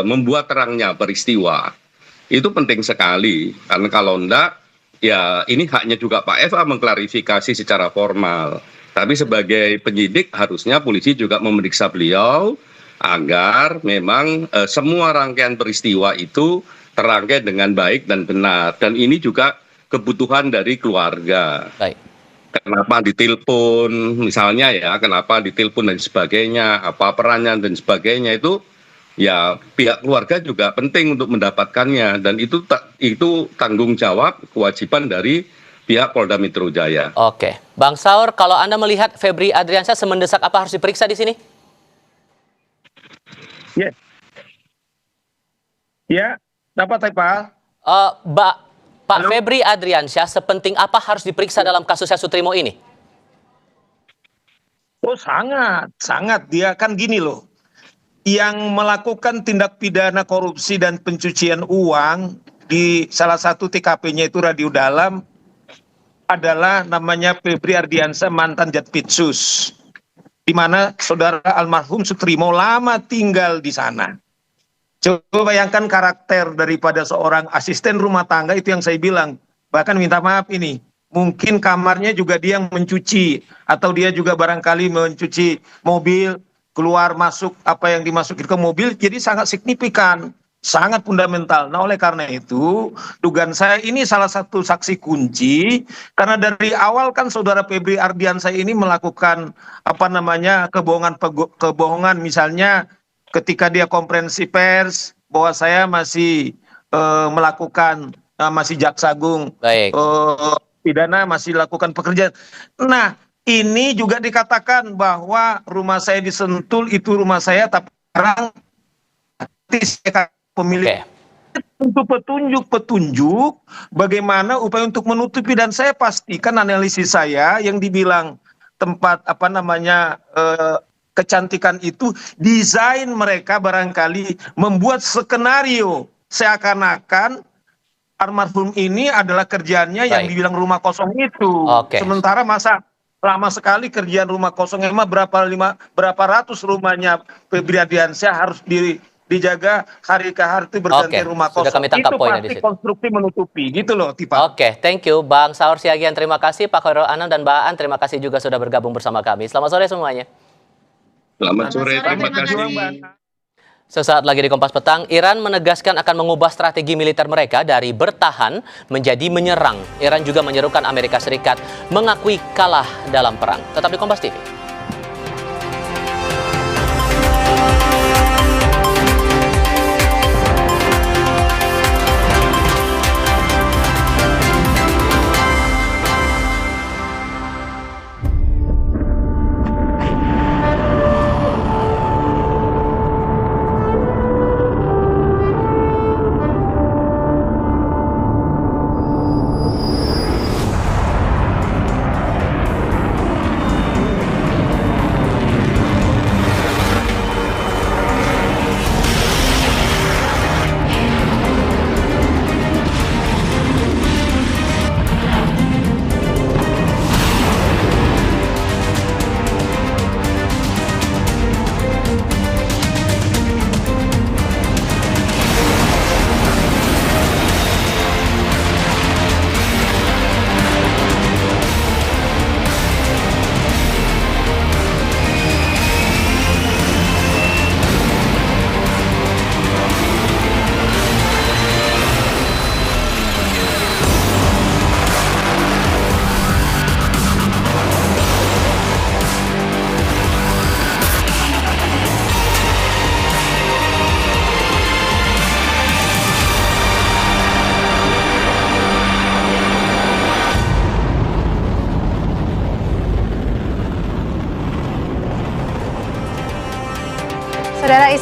membuat terangnya peristiwa itu penting sekali. Karena kalau enggak, ya ini haknya juga Pak FA mengklarifikasi secara formal. Tapi sebagai penyidik harusnya polisi juga memeriksa beliau agar memang semua rangkaian peristiwa itu terangkai dengan baik dan benar. Dan ini juga kebutuhan dari keluarga. Baik. Kenapa ditelepon misalnya ya, kenapa ditelepon dan sebagainya, apa perannya dan sebagainya itu ya pihak keluarga juga penting untuk mendapatkannya, dan itu tanggung jawab kewajiban dari pihak Polda Metro Jaya. Oke, Bang Saur, kalau Anda melihat Febri Adriansyah semendesak apa harus diperiksa di sini? Ya, dapat Pak. Pak Febri Adriansyah sepenting apa harus diperiksa dalam kasusnya Sutrimo ini? Oh sangat dia kan gini loh. Yang melakukan tindak pidana korupsi dan pencucian uang di salah satu TKP-nya itu Radio Dalam adalah namanya Febri Ardiansyah, mantan Jatpitsus, di mana saudara almarhum Sutrimo lama tinggal di sana. Coba bayangkan karakter daripada seorang asisten rumah tangga itu yang saya bilang, bahkan minta maaf ini, mungkin kamarnya juga dia yang mencuci, atau dia juga barangkali mencuci mobil, keluar masuk apa yang dimasukin ke mobil, jadi sangat signifikan, sangat fundamental. Nah oleh karena itu dugaan saya ini salah satu saksi kunci, karena dari awal kan saudara Febri Ardiansyah ini melakukan kebohongan, misalnya ketika dia konferensi pers bahwa saya masih melakukan masih jaksa agung pidana, masih lakukan pekerjaan. Nah ini juga dikatakan bahwa rumah saya di Sentul itu rumah saya, tapi sekarang pemilik untuk petunjuk bagaimana upaya untuk menutupi, dan saya pastikan analisis saya yang dibilang tempat kecantikan itu, desain mereka barangkali membuat skenario seakan-akan almarhum ini adalah kerjaannya yang dibilang rumah kosong itu. Sementara masa lama sekali kerjaan rumah kosong, emang berapa ratus rumahnya Febri Ardiansyah harus dijaga hari ke hari itu berganti rumah kosong. Sudah kami tangkap itu poinnya pasti di situ. Konstruksi menutupi gitu loh, Tipa. Oke, thank you Bang Saur Siagian, terima kasih. Pak Khairul Anam dan Mbak Aan, terima kasih juga sudah bergabung bersama kami. Selamat sore semuanya. Selamat sore, terima kasih. Sesaat lagi di Kompas Petang, Iran menegaskan akan mengubah strategi militer mereka dari bertahan menjadi menyerang. Iran juga menyerukan Amerika Serikat mengakui kalah dalam perang. Tetap di Kompas TV.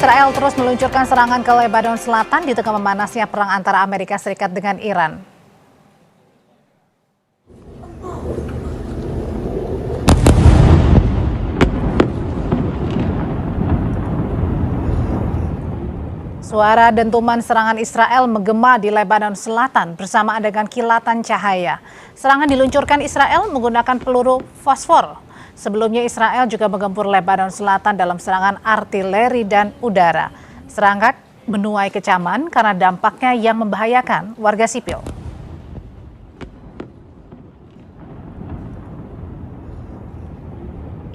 Israel terus meluncurkan serangan ke Lebanon Selatan di tengah memanasnya perang antara Amerika Serikat dengan Iran. Suara dentuman serangan Israel menggema di Lebanon Selatan bersamaan dengan kilatan cahaya. Serangan diluncurkan Israel menggunakan peluru fosfor. Sebelumnya Israel juga menggempur Lebanon Selatan dalam serangan artileri dan udara. Serangan menuai kecaman karena dampaknya yang membahayakan warga sipil.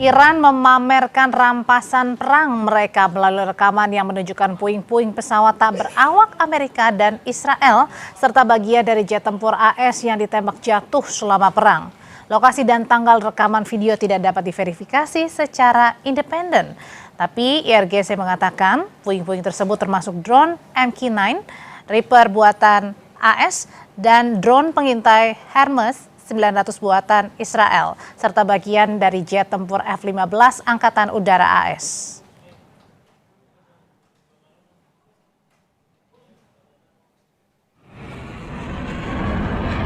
Iran memamerkan rampasan perang mereka melalui rekaman yang menunjukkan puing-puing pesawat tak berawak Amerika dan Israel serta bagian dari jet tempur AS yang ditembak jatuh selama perang. Lokasi dan tanggal rekaman video tidak dapat diverifikasi secara independen. Tapi IRGC mengatakan puing-puing tersebut termasuk drone MQ-9, Reaper buatan AS, dan drone pengintai Hermes 900 buatan Israel, serta bagian dari jet tempur F-15 Angkatan Udara AS.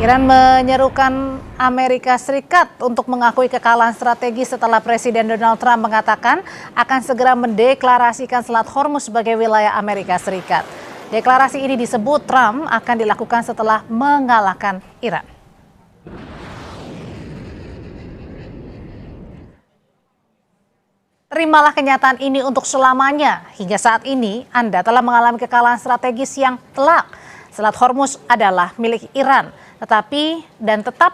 Iran menyerukan Amerika Serikat untuk mengakui kekalahan strategi setelah Presiden Donald Trump mengatakan akan segera mendeklarasikan Selat Hormuz sebagai wilayah Amerika Serikat. Deklarasi ini disebut Trump akan dilakukan setelah mengalahkan Iran. Terimalah kenyataan ini untuk selamanya. Hingga saat ini Anda telah mengalami kekalahan strategis yang telak. Selat Hormuz adalah milik Iran, tetap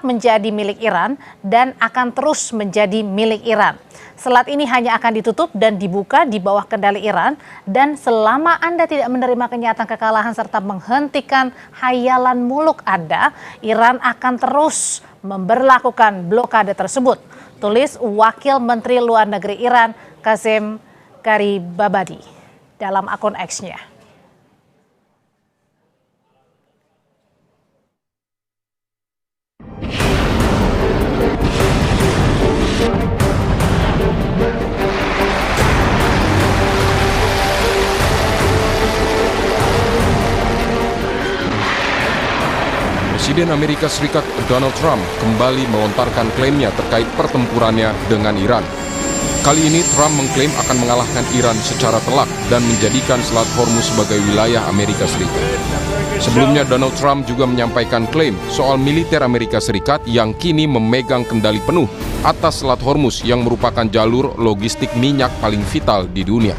menjadi milik Iran dan akan terus menjadi milik Iran. Selat ini hanya akan ditutup dan dibuka di bawah kendali Iran, dan selama Anda tidak menerima kenyataan kekalahan serta menghentikan hayalan muluk Anda, Iran akan terus memberlakukan blokade tersebut. Tulis Wakil Menteri Luar Negeri Iran Qasem Gharibabadi dalam akun X-nya. Presiden Amerika Serikat Donald Trump kembali melontarkan klaimnya terkait pertempurannya dengan Iran. Kali ini Trump mengklaim akan mengalahkan Iran secara telak dan menjadikan Selat Hormuz sebagai wilayah Amerika Serikat. Sebelumnya Donald Trump juga menyampaikan klaim soal militer Amerika Serikat yang kini memegang kendali penuh atas Selat Hormuz yang merupakan jalur logistik minyak paling vital di dunia.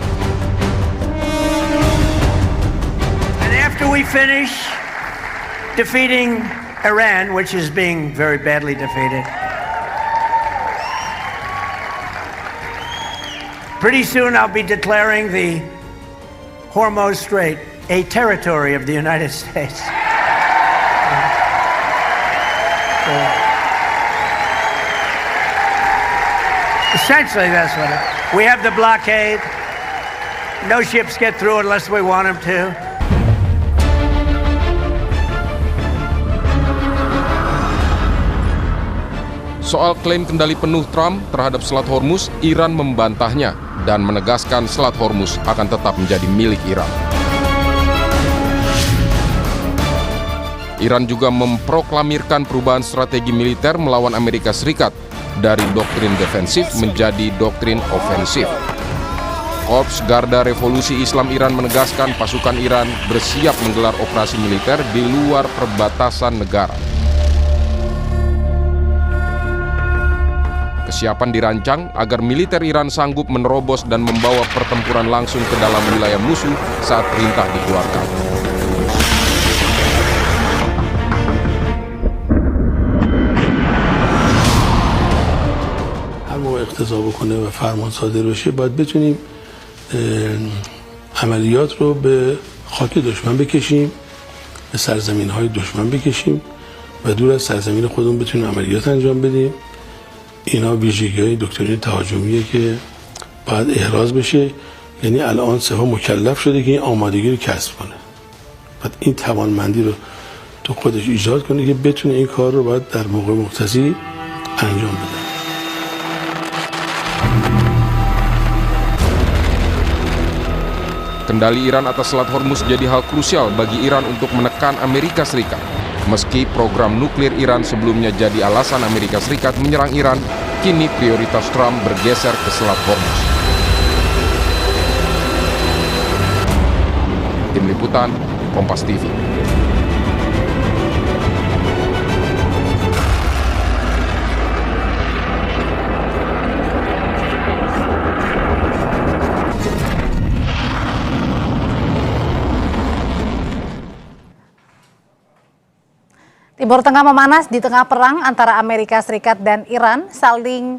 And after we finish defeating Iran, which is being very badly defeated, pretty soon I'll be declaring the Hormuz Strait a territory of the United States. Essentially, that's what it is. We have the blockade. No ships get through unless we want them to. Soal klaim kendali penuh Trump terhadap Selat Hormuz, Iran membantahnya dan menegaskan Selat Hormuz akan tetap menjadi milik Iran. Iran juga memproklamirkan perubahan strategi militer melawan Amerika Serikat dari doktrin defensif menjadi doktrin ofensif. Korps Garda Revolusi Islam Iran menegaskan pasukan Iran bersiap menggelar operasi militer di luar perbatasan negara. Kesiapan dirancang agar militer Iran sanggup menerobos dan membawa pertempuran langsung ke dalam wilayah musuh saat perintah dikeluarkan. هر موقع اقتضا بکنه و فرمان صادر بشه باید بتونیم عملیات رو به خاک دشمن بکشیم، به سرزمین‌های دشمن بکشیم و دور از سرزمین خودمون بتونیم عملیات انجام بدیم. اینا ویژگی‌های دکترین تهاجمیه که باید احراز بشه. یعنی الان سپاه مکلف شده که این آمادگی رو کسب کنه. بعد این توانمندی رو تو خودش ایجاد کنه که بتونه این کار رو باید در موقع مقتضی انجام بده. Kendali Iran atas Selat Hormuz jadi hal krusial bagi Iran untuk menekan Amerika Serikat. Meski program nuklir Iran sebelumnya jadi alasan Amerika Serikat menyerang Iran, kini prioritas Trump bergeser ke Selat Hormuz. Tim Liputan, Kompas TV. Timur Tengah memanas di tengah perang antara Amerika Serikat dan Iran saling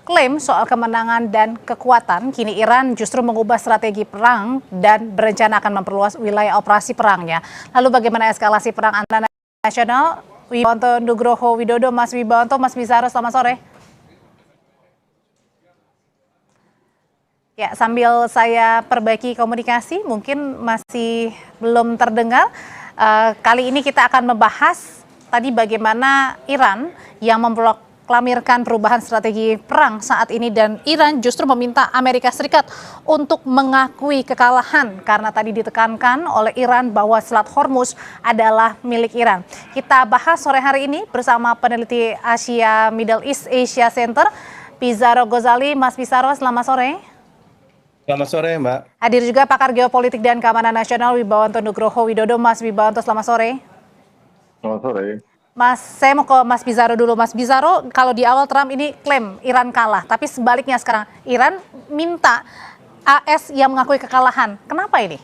klaim soal kemenangan dan kekuatan. Kini Iran justru mengubah strategi perang dan berencana akan memperluas wilayah operasi perangnya. Lalu bagaimana eskalasi perang antara nasional? Wibawanto Nugroho Widodo, Mas Wibawanto, Mas Bizarro, selamat sore. Ya, sambil saya perbaiki komunikasi, mungkin masih belum terdengar. Kali ini kita akan membahas tadi bagaimana Iran yang memproklamirkan perubahan strategi perang saat ini, dan Iran justru meminta Amerika Serikat untuk mengakui kekalahan karena tadi ditekankan oleh Iran bahwa Selat Hormuz adalah milik Iran. Kita bahas sore hari ini bersama peneliti Asia Middle East Asia Center, Pizarro Ghazali. Mas Pizarro, selamat sore. Selamat sore, Mbak. Hadir juga pakar geopolitik dan keamanan nasional Wibawanto Nugroho Widodo. Mas Wibawanto, selamat sore. Selamat sore. Mas, saya mau ke Mas Bizarro dulu. Mas Bizarro, kalau di awal Trump ini klaim Iran kalah, tapi sebaliknya sekarang Iran minta AS yang mengakui kekalahan. Kenapa ini?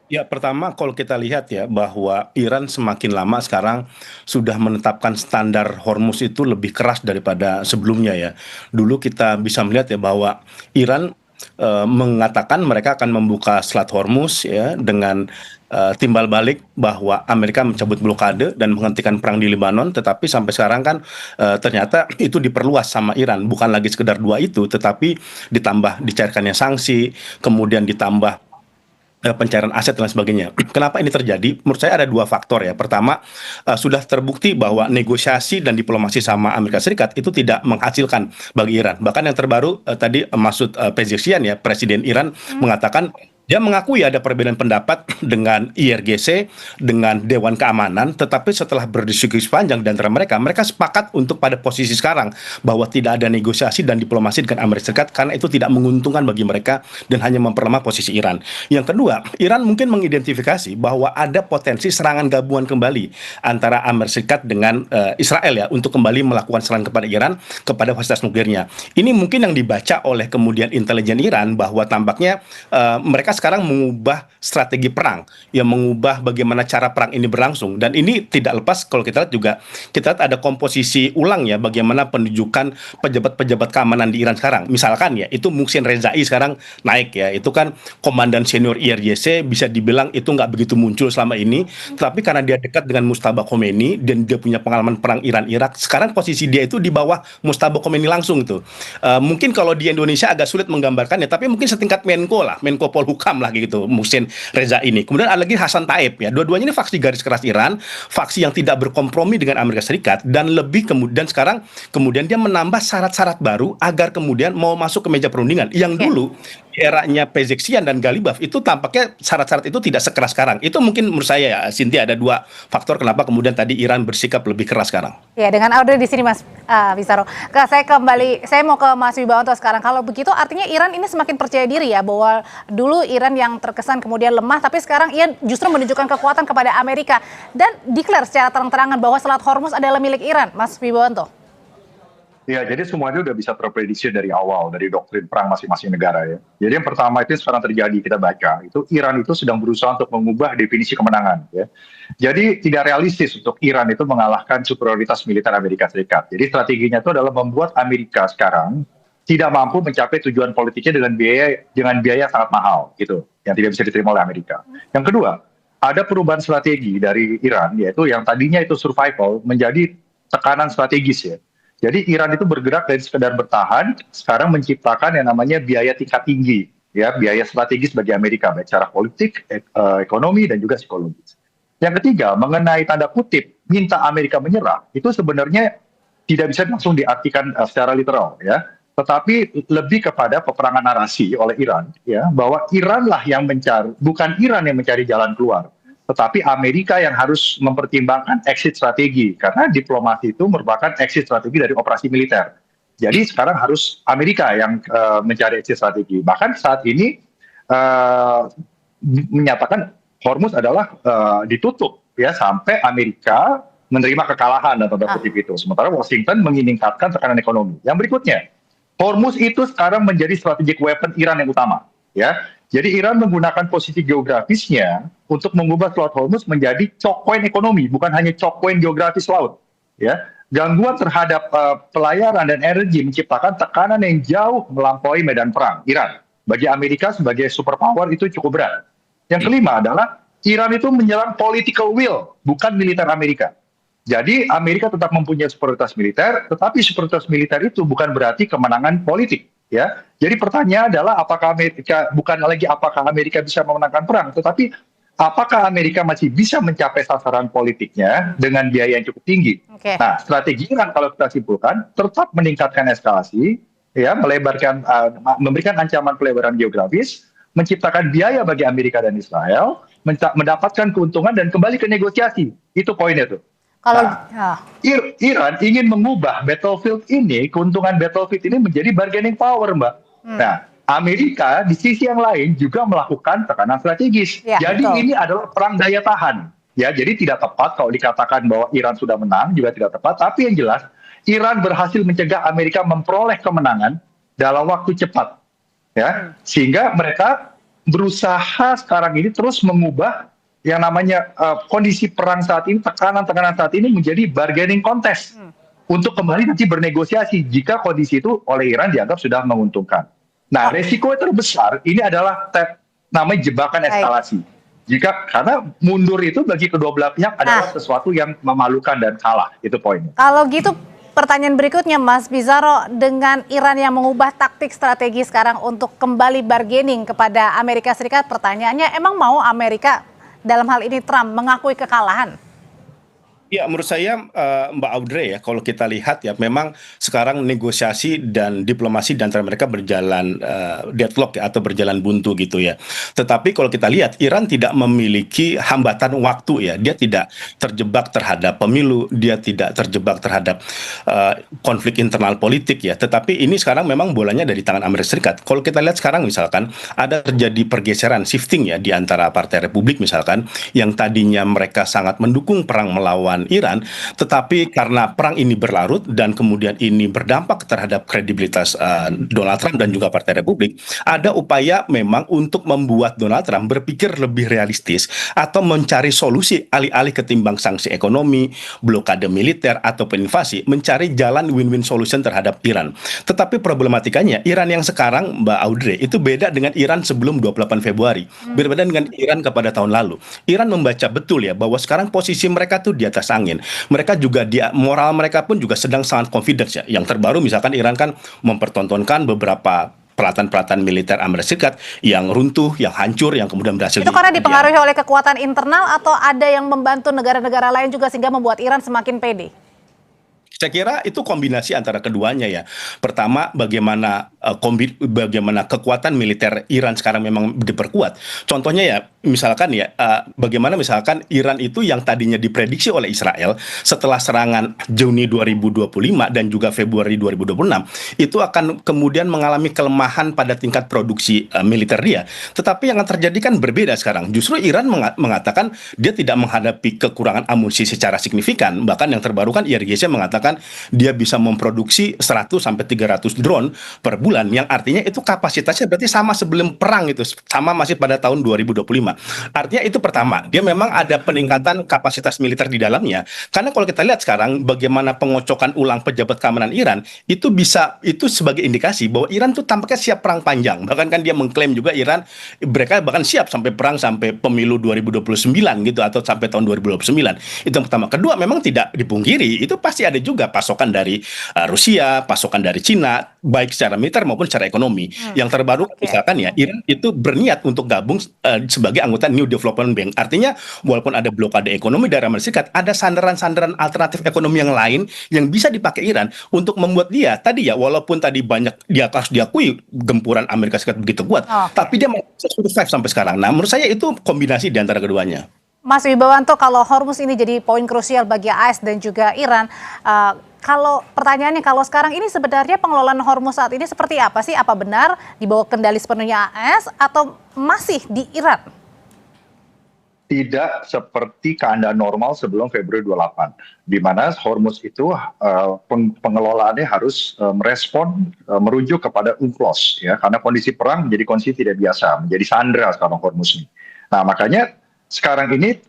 Ya, pertama kalau kita lihat ya bahwa Iran semakin lama sekarang sudah menetapkan standar Hormuz itu lebih keras daripada sebelumnya ya. Dulu kita bisa melihat ya bahwa Iran mengatakan mereka akan membuka Selat Hormuz ya dengan timbal balik bahwa Amerika mencabut blokade dan menghentikan perang di Lebanon, tetapi sampai sekarang kan ternyata itu diperluas sama Iran, bukan lagi sekedar dua itu, tetapi ditambah dicairkannya sanksi, kemudian ditambah pencairan aset dan sebagainya. Kenapa ini terjadi? Menurut saya ada dua faktor ya. Pertama, sudah terbukti bahwa negosiasi dan diplomasi sama Amerika Serikat itu tidak menghasilkan bagi Iran. Bahkan yang terbaru tadi Masoud Pezeshkian ya, Presiden Iran mengatakan dia mengakui ada perbedaan pendapat dengan IRGC, dengan Dewan Keamanan, tetapi setelah berdiskusi panjang di antara mereka sepakat untuk pada posisi sekarang bahwa tidak ada negosiasi dan diplomasi dengan Amerika Serikat karena itu tidak menguntungkan bagi mereka dan hanya memperlemah posisi Iran. Yang kedua, Iran mungkin mengidentifikasi bahwa ada potensi serangan gabungan kembali antara Amerika Serikat dengan Israel ya untuk kembali melakukan serangan kepada Iran, kepada fasilitas nuklirnya. Ini mungkin yang dibaca oleh kemudian intelijen Iran bahwa tampaknya mereka sekarang mengubah strategi perang, yang mengubah bagaimana cara perang ini berlangsung. Dan ini tidak lepas kalau kita lihat juga, kita lihat ada komposisi ulang ya, bagaimana penunjukan pejabat-pejabat keamanan di Iran sekarang. Misalkan ya, itu Muhsin Rezai sekarang naik ya, itu kan komandan senior IRGC, bisa dibilang itu nggak begitu muncul selama ini, tapi karena dia dekat dengan Mujtaba Khomeini dan dia punya pengalaman perang Iran-Irak, sekarang posisi dia itu di bawah Mujtaba Khomeini langsung itu. Mungkin kalau di Indonesia agak sulit menggambarkannya, tapi mungkin setingkat Menko lah, Menko Polhukam lah gitu, Muhsin Reza ini. Kemudian ada lagi Hasan Taib ya. Dua-duanya ini faksi garis keras Iran, faksi yang tidak berkompromi dengan Amerika Serikat, dan lebih kemudian sekarang kemudian dia menambah syarat-syarat baru agar kemudian mau masuk ke meja perundingan. Yang dulu di eranya Pezeshkian dan Galibaf itu tampaknya syarat-syarat itu tidak sekeras sekarang. Itu mungkin menurut saya ya, Cynthia, ada dua faktor kenapa kemudian tadi Iran bersikap lebih keras sekarang. Ya, dengan Audrey di sini Mas Bizarro. Saya mau ke Mas Wibawanto sekarang. Kalau begitu artinya Iran ini semakin percaya diri ya, bahwa dulu Iran yang terkesan kemudian lemah, tapi sekarang ia justru menunjukkan kekuatan kepada Amerika dan declare secara terang-terangan bahwa Selat Hormuz adalah milik Iran, Mas Wibawanto. Ya, jadi semuanya udah bisa terprediksi dari awal, dari doktrin perang masing-masing negara ya. Jadi yang pertama itu sekarang terjadi, kita baca, itu Iran itu sedang berusaha untuk mengubah definisi kemenangan ya. Jadi tidak realistis untuk Iran itu mengalahkan superioritas militer Amerika Serikat. Jadi strateginya itu adalah membuat Amerika sekarang tidak mampu mencapai tujuan politiknya dengan biaya sangat mahal gitu, yang tidak bisa diterima oleh Amerika. Yang kedua, ada perubahan strategi dari Iran, yaitu yang tadinya itu survival menjadi tekanan strategis ya. Jadi Iran itu bergerak dari sekedar bertahan, sekarang menciptakan yang namanya biaya tingkat tinggi, ya, biaya strategis bagi Amerika, baik secara politik, ekonomi, dan juga psikologis. Yang ketiga, mengenai tanda kutip minta Amerika menyerah, itu sebenarnya tidak bisa langsung diartikan secara literal, ya. tetapi lebih kepada peperangan narasi oleh Iran, ya, bahwa Iranlah yang mencari, bukan Iran yang mencari jalan keluar, tetapi Amerika yang harus mempertimbangkan exit strategi, karena diplomasi itu merupakan exit strategi dari operasi militer. Jadi sekarang harus Amerika yang mencari exit strategi. Bahkan saat ini menyatakan Hormuz adalah ditutup, ya, sampai Amerika menerima kekalahan dalam tanda kutip itu. Sementara Washington meningkatkan tekanan ekonomi. Yang berikutnya, Hormuz itu sekarang menjadi strategic weapon Iran yang utama, ya. Jadi Iran menggunakan posisi geografisnya untuk mengubah Selat Hormuz menjadi choke point ekonomi, bukan hanya choke point geografis laut, ya. Gangguan terhadap pelayaran dan energi menciptakan tekanan yang jauh melampaui medan perang Iran. Bagi Amerika sebagai superpower itu cukup berat. Yang kelima adalah Iran itu menyerang political will, bukan militer Amerika. Jadi Amerika tetap mempunyai superioritas militer, tetapi superioritas militer itu bukan berarti kemenangan politik, ya. Jadi pertanyaan adalah apakah Amerika, bukan lagi apakah Amerika bisa memenangkan perang, tetapi apakah Amerika masih bisa mencapai sasaran politiknya dengan biaya yang cukup tinggi. Nah, strategi Iran kalau kita simpulkan tetap meningkatkan eskalasi, ya, memberikan ancaman pelebaran geografis, menciptakan biaya bagi Amerika dan Israel, mendapatkan keuntungan dan kembali ke negosiasi. Itu poinnya tuh. Iran ingin mengubah battlefield ini, keuntungan battlefield ini menjadi bargaining power, Mbak. Nah, Amerika di sisi yang lain juga melakukan tekanan strategis. Jadi ini adalah perang daya tahan. Ya, jadi tidak tepat kalau dikatakan bahwa Iran sudah menang, juga tidak tepat. Tapi yang jelas, Iran berhasil mencegah Amerika memperoleh kemenangan dalam waktu cepat. Ya, sehingga mereka berusaha sekarang ini terus mengubah yang namanya kondisi perang saat ini, tekanan-tekanan saat ini menjadi bargaining contest untuk kembali nanti bernegosiasi jika kondisi itu oleh Iran dianggap sudah menguntungkan. Nah, resiko terbesar ini adalah namanya jebakan eskalasi. Karena mundur itu bagi kedua belah pihak adalah sesuatu yang memalukan dan kalah, itu poinnya. Kalau gitu pertanyaan berikutnya, Mas Bizarro, dengan Iran yang mengubah taktik strategi sekarang untuk kembali bargaining kepada Amerika Serikat, pertanyaannya emang mau Amerika, dalam hal ini Trump, mengakui kekalahan? Ya, menurut saya Mbak Audrey, ya, kalau kita lihat ya, memang sekarang negosiasi dan diplomasi di antara mereka berjalan deadlock, ya, atau berjalan buntu gitu ya. Tetapi kalau kita lihat, Iran tidak memiliki hambatan waktu, ya. Dia tidak terjebak terhadap pemilu, dia tidak terjebak terhadap konflik internal politik, ya. Tetapi ini sekarang memang bolanya dari tangan Amerika Serikat. Kalau kita lihat sekarang misalkan ada terjadi pergeseran, shifting, ya, di antara Partai Republik misalkan, yang tadinya mereka sangat mendukung perang melawan Iran, tetapi karena perang ini berlarut dan kemudian ini berdampak terhadap kredibilitas Donald Trump dan juga Partai Republik, ada upaya memang untuk membuat Donald Trump berpikir lebih realistis atau mencari solusi alih-alih ketimbang sanksi ekonomi, blokade militer ataupun invasi, mencari jalan win-win solution terhadap Iran. Tetapi problematikanya, Iran yang sekarang, Mbak Audrey, itu beda dengan Iran sebelum 28 Februari. Berbeda dengan Iran kepada tahun lalu. Iran membaca betul, ya, bahwa sekarang posisi mereka tuh di atas angin. Mereka juga moral mereka pun juga sedang sangat confidence, ya. Yang terbaru misalkan Iran kan mempertontonkan beberapa peralatan-peralatan militer Amerika Serikat yang runtuh, yang hancur, yang kemudian berhasil. Itu karena dipengaruhi oleh kekuatan internal atau ada yang membantu negara-negara lain juga sehingga membuat Iran semakin pede? Saya kira itu kombinasi antara keduanya, ya. Pertama, bagaimana kekuatan militer Iran sekarang memang diperkuat. Contohnya, ya, misalkan, ya, bagaimana misalkan Iran itu yang tadinya diprediksi oleh Israel setelah serangan Juni 2025 dan juga Februari 2026 itu akan kemudian mengalami kelemahan pada tingkat produksi militer dia. Tetapi yang terjadi kan berbeda sekarang. Justru Iran mengatakan dia tidak menghadapi kekurangan amunisi secara signifikan. Bahkan yang terbaru kan IRGC mengatakan dia bisa memproduksi 100 sampai 300 drone per bulan, yang artinya itu kapasitasnya berarti sama sebelum perang, itu sama masih pada tahun 2025. Artinya itu pertama, dia memang ada peningkatan kapasitas militer di dalamnya. Karena kalau kita lihat sekarang bagaimana pengocokan ulang pejabat keamanan Iran, itu sebagai indikasi bahwa Iran tuh tampaknya siap perang panjang. Bahkan kan dia mengklaim juga mereka bahkan siap sampai perang sampai pemilu 2029 gitu, atau sampai tahun 2029. Itu yang pertama. Kedua, memang tidak dipungkiri, itu pasti ada juga juga pasokan dari Rusia, pasokan dari Cina, baik secara militer maupun secara ekonomi. Yang terbaru misalkan ya, Iran itu berniat untuk gabung sebagai anggota New Development Bank. Artinya walaupun ada blokade ekonomi dari Amerika Serikat, ada sandaran-sandaran alternatif ekonomi yang lain yang bisa dipakai Iran untuk membuat dia tadi ya, walaupun tadi banyak dia harus diakui gempuran Amerika Serikat begitu kuat, tapi dia masih survive sampai sekarang. Nah, menurut saya itu kombinasi di antara keduanya. Mas Wibawanto, kalau Hormuz ini jadi poin krusial bagi AS dan juga Iran, kalau pertanyaannya kalau sekarang ini sebenarnya pengelolaan Hormuz saat ini seperti apa sih? Apa benar di bawah kendali sepenuhnya AS atau masih di Iran? Tidak seperti keadaan normal sebelum Februari 28, di mana Hormuz itu pengelolaannya harus merespon, merujuk kepada UNCLOS, ya, karena kondisi perang menjadi kondisi tidak biasa, menjadi sandera sekarang Hormuz ini. Nah, makanya sekarang ini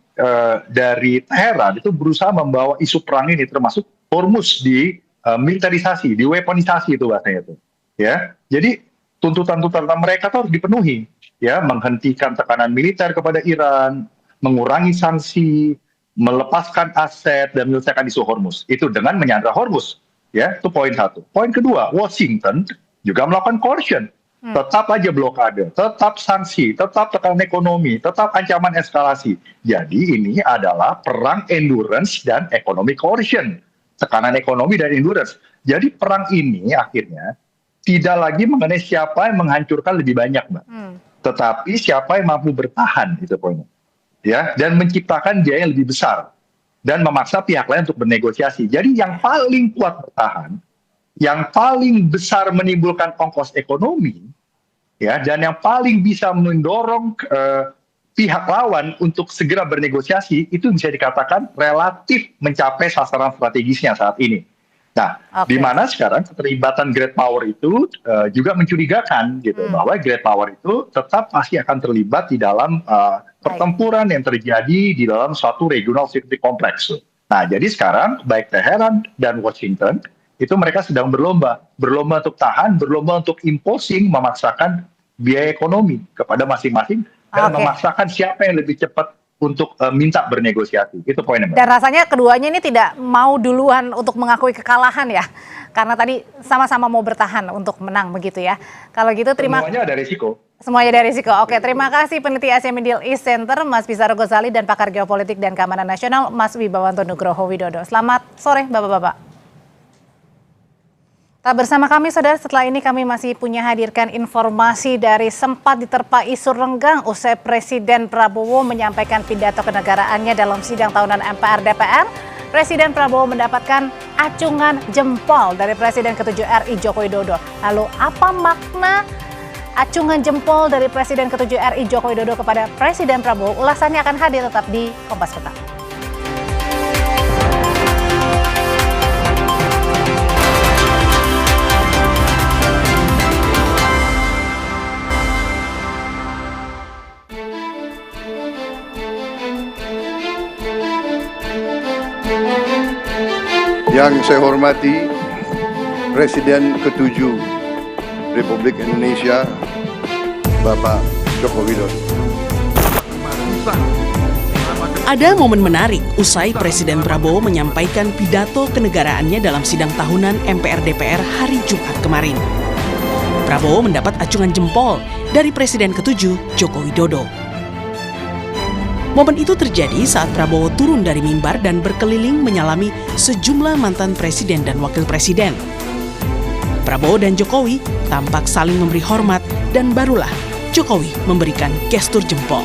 dari Teheran itu berusaha membawa isu perang ini, termasuk Hormuz di militerisasi, di weaponisasi itu bahasanya itu, ya. Jadi tuntutan-tuntutan mereka itu harus dipenuhi, ya, menghentikan tekanan militer kepada Iran, mengurangi sanksi, melepaskan aset dan menyelesaikan isu Hormuz. Itu dengan menyandra Hormuz, ya, itu poin satu. Poin kedua, Washington juga melakukan coercion. Tetap aja blokade, tetap sanksi, tetap tekanan ekonomi, tetap ancaman eskalasi. Jadi ini adalah perang endurance dan ekonomi coercion. Tekanan ekonomi dan endurance. Jadi perang ini akhirnya tidak lagi mengenai siapa yang menghancurkan lebih banyak, Mbak. Tetapi siapa yang mampu bertahan, itu poinnya. Ya, dan menciptakan biaya yang lebih besar. Dan memaksa pihak lain untuk bernegosiasi. Jadi yang paling kuat bertahan, yang paling besar menimbulkan ongkos ekonomi, ya, dan yang paling bisa mendorong pihak lawan untuk segera bernegosiasi, itu bisa dikatakan relatif mencapai sasaran strategisnya saat ini. Nah, di mana sekarang keterlibatan great power itu juga mencurigakan gitu, bahwa great power itu tetap pasti akan terlibat di dalam pertempuran yang terjadi di dalam suatu regional security complex. Nah, jadi sekarang baik Teheran dan Washington itu mereka sedang berlomba untuk tahan, berlomba untuk imposing, memaksakan biaya ekonomi kepada masing-masing dan memaksakan siapa yang lebih cepat untuk minta bernegosiasi. Itu poinnya, Mbak. Dan rasanya keduanya ini tidak mau duluan untuk mengakui kekalahan ya, karena tadi sama-sama mau bertahan untuk menang begitu ya. Kalau gitu semuanya ada risiko. Semuanya ada risiko. Oke, terima kasih peneliti Asia Middle East Center Mas Bizarro Ghazali dan pakar geopolitik dan keamanan nasional Mas Wibawanto Nugroho Widodo. Selamat sore Bapak-bapak. Tak bersama kami saudara, setelah ini kami masih punya hadirkan informasi dari sempat diterpa isu renggang usai Presiden Prabowo menyampaikan pidato kenegaraannya dalam sidang tahunan MPR DPR. Presiden Prabowo mendapatkan acungan jempol dari Presiden ke-7 RI Joko Widodo. Lalu apa makna acungan jempol dari Presiden ke-7 RI Joko Widodo kepada Presiden Prabowo? Ulasannya akan hadir tetap di Kompas Petang. Yang saya hormati Presiden ke-7 Republik Indonesia, Bapak Joko Widodo. Ada momen menarik usai Presiden Prabowo menyampaikan pidato kenegaraannya dalam sidang tahunan MPR DPR hari Jumat kemarin. Prabowo mendapat acungan jempol dari Presiden ke-7 Joko Widodo. Momen itu terjadi saat Prabowo turun dari mimbar dan berkeliling menyalami sejumlah mantan presiden dan wakil presiden. Prabowo dan Jokowi tampak saling memberi hormat dan barulah Jokowi memberikan gestur jempol.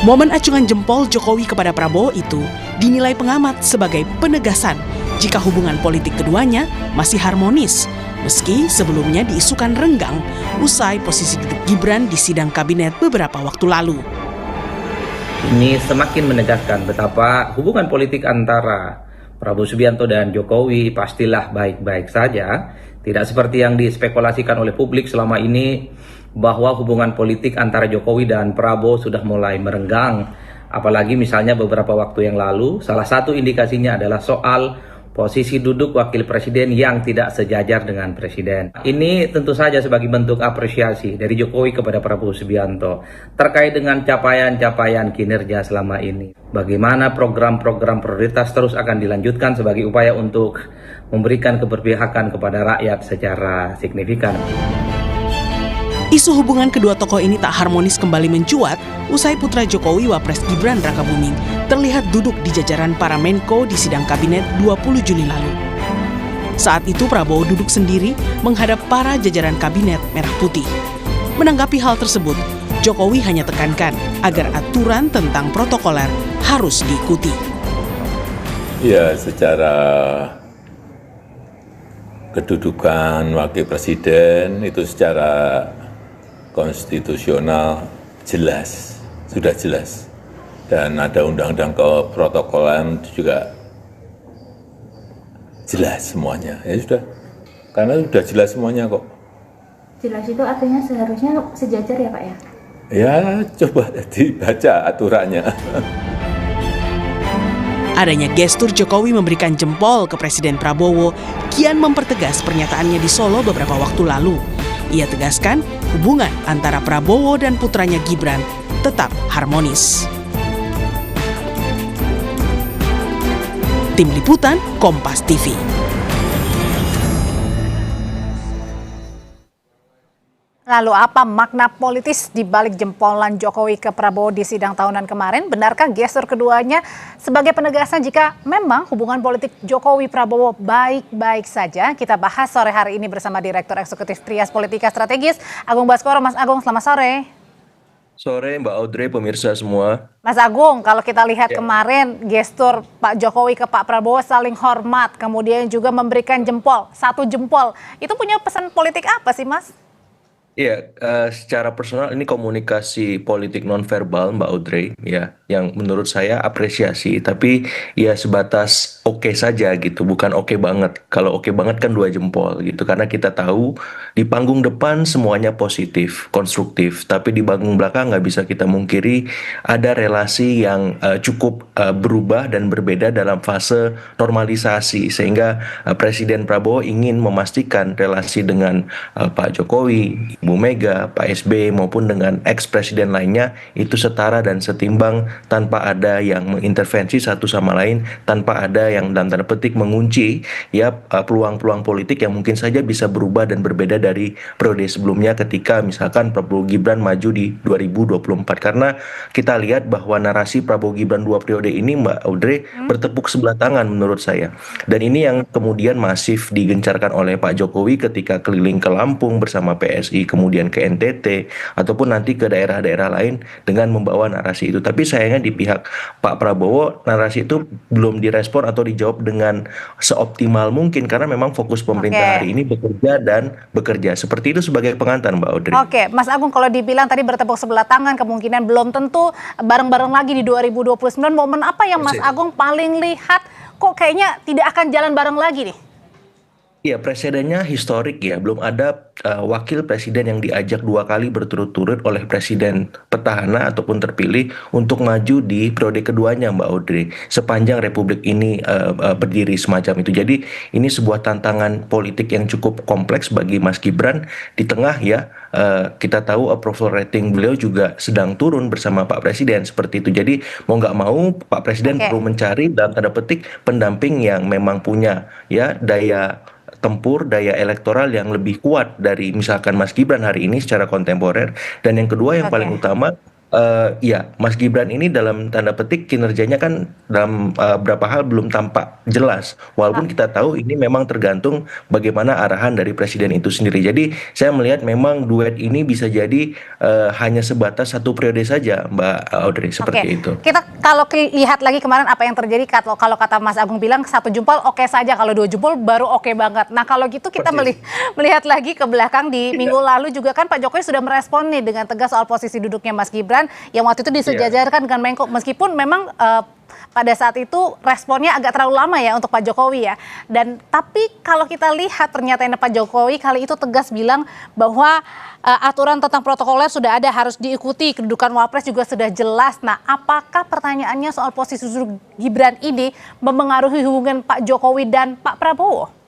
Momen acungan jempol Jokowi kepada Prabowo itu dinilai pengamat sebagai penegasan jika hubungan politik keduanya masih harmonis, meski sebelumnya diisukan renggang usai posisi duduk Gibran di sidang kabinet beberapa waktu lalu. Ini semakin menegaskan betapa hubungan politik antara Prabowo Subianto dan Jokowi pastilah baik-baik saja. Tidak seperti yang dispekulasikan oleh publik selama ini bahwa hubungan politik antara Jokowi dan Prabowo sudah mulai merenggang. Apalagi misalnya beberapa waktu yang lalu, salah satu indikasinya adalah soal posisi duduk wakil presiden yang tidak sejajar dengan presiden. Ini tentu saja sebagai bentuk apresiasi dari Jokowi kepada Prabowo Subianto terkait dengan capaian-capaian kinerja selama ini. Bagaimana program-program prioritas terus akan dilanjutkan sebagai upaya untuk memberikan keberpihakan kepada rakyat secara signifikan. Isu hubungan kedua tokoh ini tak harmonis kembali mencuat usai putra Jokowi Wapres Gibran Rakabuming terlihat duduk di jajaran para Menko di sidang kabinet 20 Juli lalu. Saat itu Prabowo duduk sendiri menghadap para jajaran kabinet merah putih. Menanggapi hal tersebut, Jokowi hanya tekankan agar aturan tentang protokoler harus diikuti. Ya, secara kedudukan wakil presiden itu secara konstitusional jelas, sudah jelas. Dan ada undang-undang keprotokolan juga jelas semuanya. Ya sudah, karena sudah jelas semuanya kok. Jelas itu artinya seharusnya sejajar ya Pak ya? Ya, coba dibaca aturannya. Adanya gestur Jokowi memberikan jempol ke Presiden Prabowo kian mempertegas pernyataannya di Solo beberapa waktu lalu. Ia tegaskan hubungan antara Prabowo dan putranya Gibran tetap harmonis. Tim Liputan Kompas TV. Lalu apa makna politis di balik jempolan Jokowi ke Prabowo di sidang tahunan kemarin? Benarkah gestur keduanya sebagai penegasan jika memang hubungan politik Jokowi-Prabowo baik-baik saja? Kita bahas sore hari ini bersama Direktur Eksekutif Trias Politika Strategis, Agung Baskoro. Mas Agung, selamat sore. Sore Mbak Audrey, pemirsa semua. Mas Agung, kalau kita lihat kemarin gestur Pak Jokowi ke Pak Prabowo saling hormat, kemudian juga memberikan jempol, satu jempol. Itu punya pesan politik apa sih Mas? Iya, secara personal ini komunikasi politik nonverbal Mbak Audrey ya, yang menurut saya apresiasi, tapi ya sebatas oke saja gitu, bukan oke banget. Kalau oke banget kan 2 jempol gitu, karena kita tahu di panggung depan semuanya positif, konstruktif, tapi di panggung belakang nggak bisa kita mungkiri ada relasi yang cukup berubah dan berbeda dalam fase normalisasi, sehingga Presiden Prabowo ingin memastikan relasi dengan Pak Jokowi, Bu Mega, Pak SBY maupun dengan ex-presiden lainnya itu setara dan setimbang tanpa ada yang mengintervensi satu sama lain, tanpa ada yang dalam tanda petik mengunci ya peluang-peluang politik yang mungkin saja bisa berubah dan berbeda dari periode sebelumnya ketika misalkan Prabowo Gibran maju di 2024. Karena kita lihat bahwa narasi Prabowo Gibran 2 periode ini Mbak Audrey bertepuk sebelah tangan menurut saya. Dan ini yang kemudian masif digencarkan oleh Pak Jokowi ketika keliling ke Lampung bersama PSI, kemudian ke NTT, ataupun nanti ke daerah-daerah lain dengan membawa narasi itu. Tapi sayangnya di pihak Pak Prabowo, narasi itu belum direspon atau dijawab dengan seoptimal mungkin, karena memang fokus pemerintah hari ini bekerja dan bekerja. Seperti itu sebagai pengantar Mbak Audrey. Oke, Mas Agung, kalau dibilang tadi bertepuk sebelah tangan, kemungkinan belum tentu bareng-bareng lagi di 2029. Momen apa yang Mas Agung paling lihat kok kayaknya tidak akan jalan bareng lagi nih? Iya, presidennya historik ya, belum ada wakil presiden yang diajak 2 kali berturut-turut oleh presiden petahana ataupun terpilih untuk maju di periode keduanya Mbak Audrey, sepanjang Republik ini berdiri semacam itu. Jadi ini sebuah tantangan politik yang cukup kompleks bagi Mas Gibran di tengah ya, kita tahu approval rating beliau juga sedang turun bersama Pak Presiden seperti itu. Jadi mau nggak mau Pak Presiden perlu mencari dalam tanda petik pendamping yang memang punya ya daya tempur, daya elektoral yang lebih kuat dari misalkan Mas Gibran hari ini secara kontemporer. Dan yang kedua yang paling utama, ya Mas Gibran ini dalam tanda petik kinerjanya kan dalam beberapa hal belum tampak jelas, walaupun kita tahu ini memang tergantung bagaimana arahan dari presiden itu sendiri. Jadi saya melihat memang duet ini bisa jadi hanya sebatas 1 periode saja Mbak Audrey, seperti itu. Kita kalau lihat lagi kemarin apa yang terjadi, kalau kata Mas Agung bilang 1 jempol oke saja, kalau 2 jempol baru oke banget. Nah kalau gitu kita melihat lagi ke belakang di minggu lalu juga kan Pak Jokowi sudah merespon nih dengan tegas soal posisi duduknya Mas Gibran. Gibran yang waktu itu disejajarkan dengan Menko, meskipun memang pada saat itu responnya agak terlalu lama ya untuk Pak Jokowi ya. Dan tapi kalau kita lihat pernyataannya Pak Jokowi kali itu tegas bilang bahwa aturan tentang protokoler sudah ada, harus diikuti, kedudukan Wapres juga sudah jelas. Nah, apakah pertanyaannya soal posisi Gibran ini mempengaruhi hubungan Pak Jokowi dan Pak Prabowo?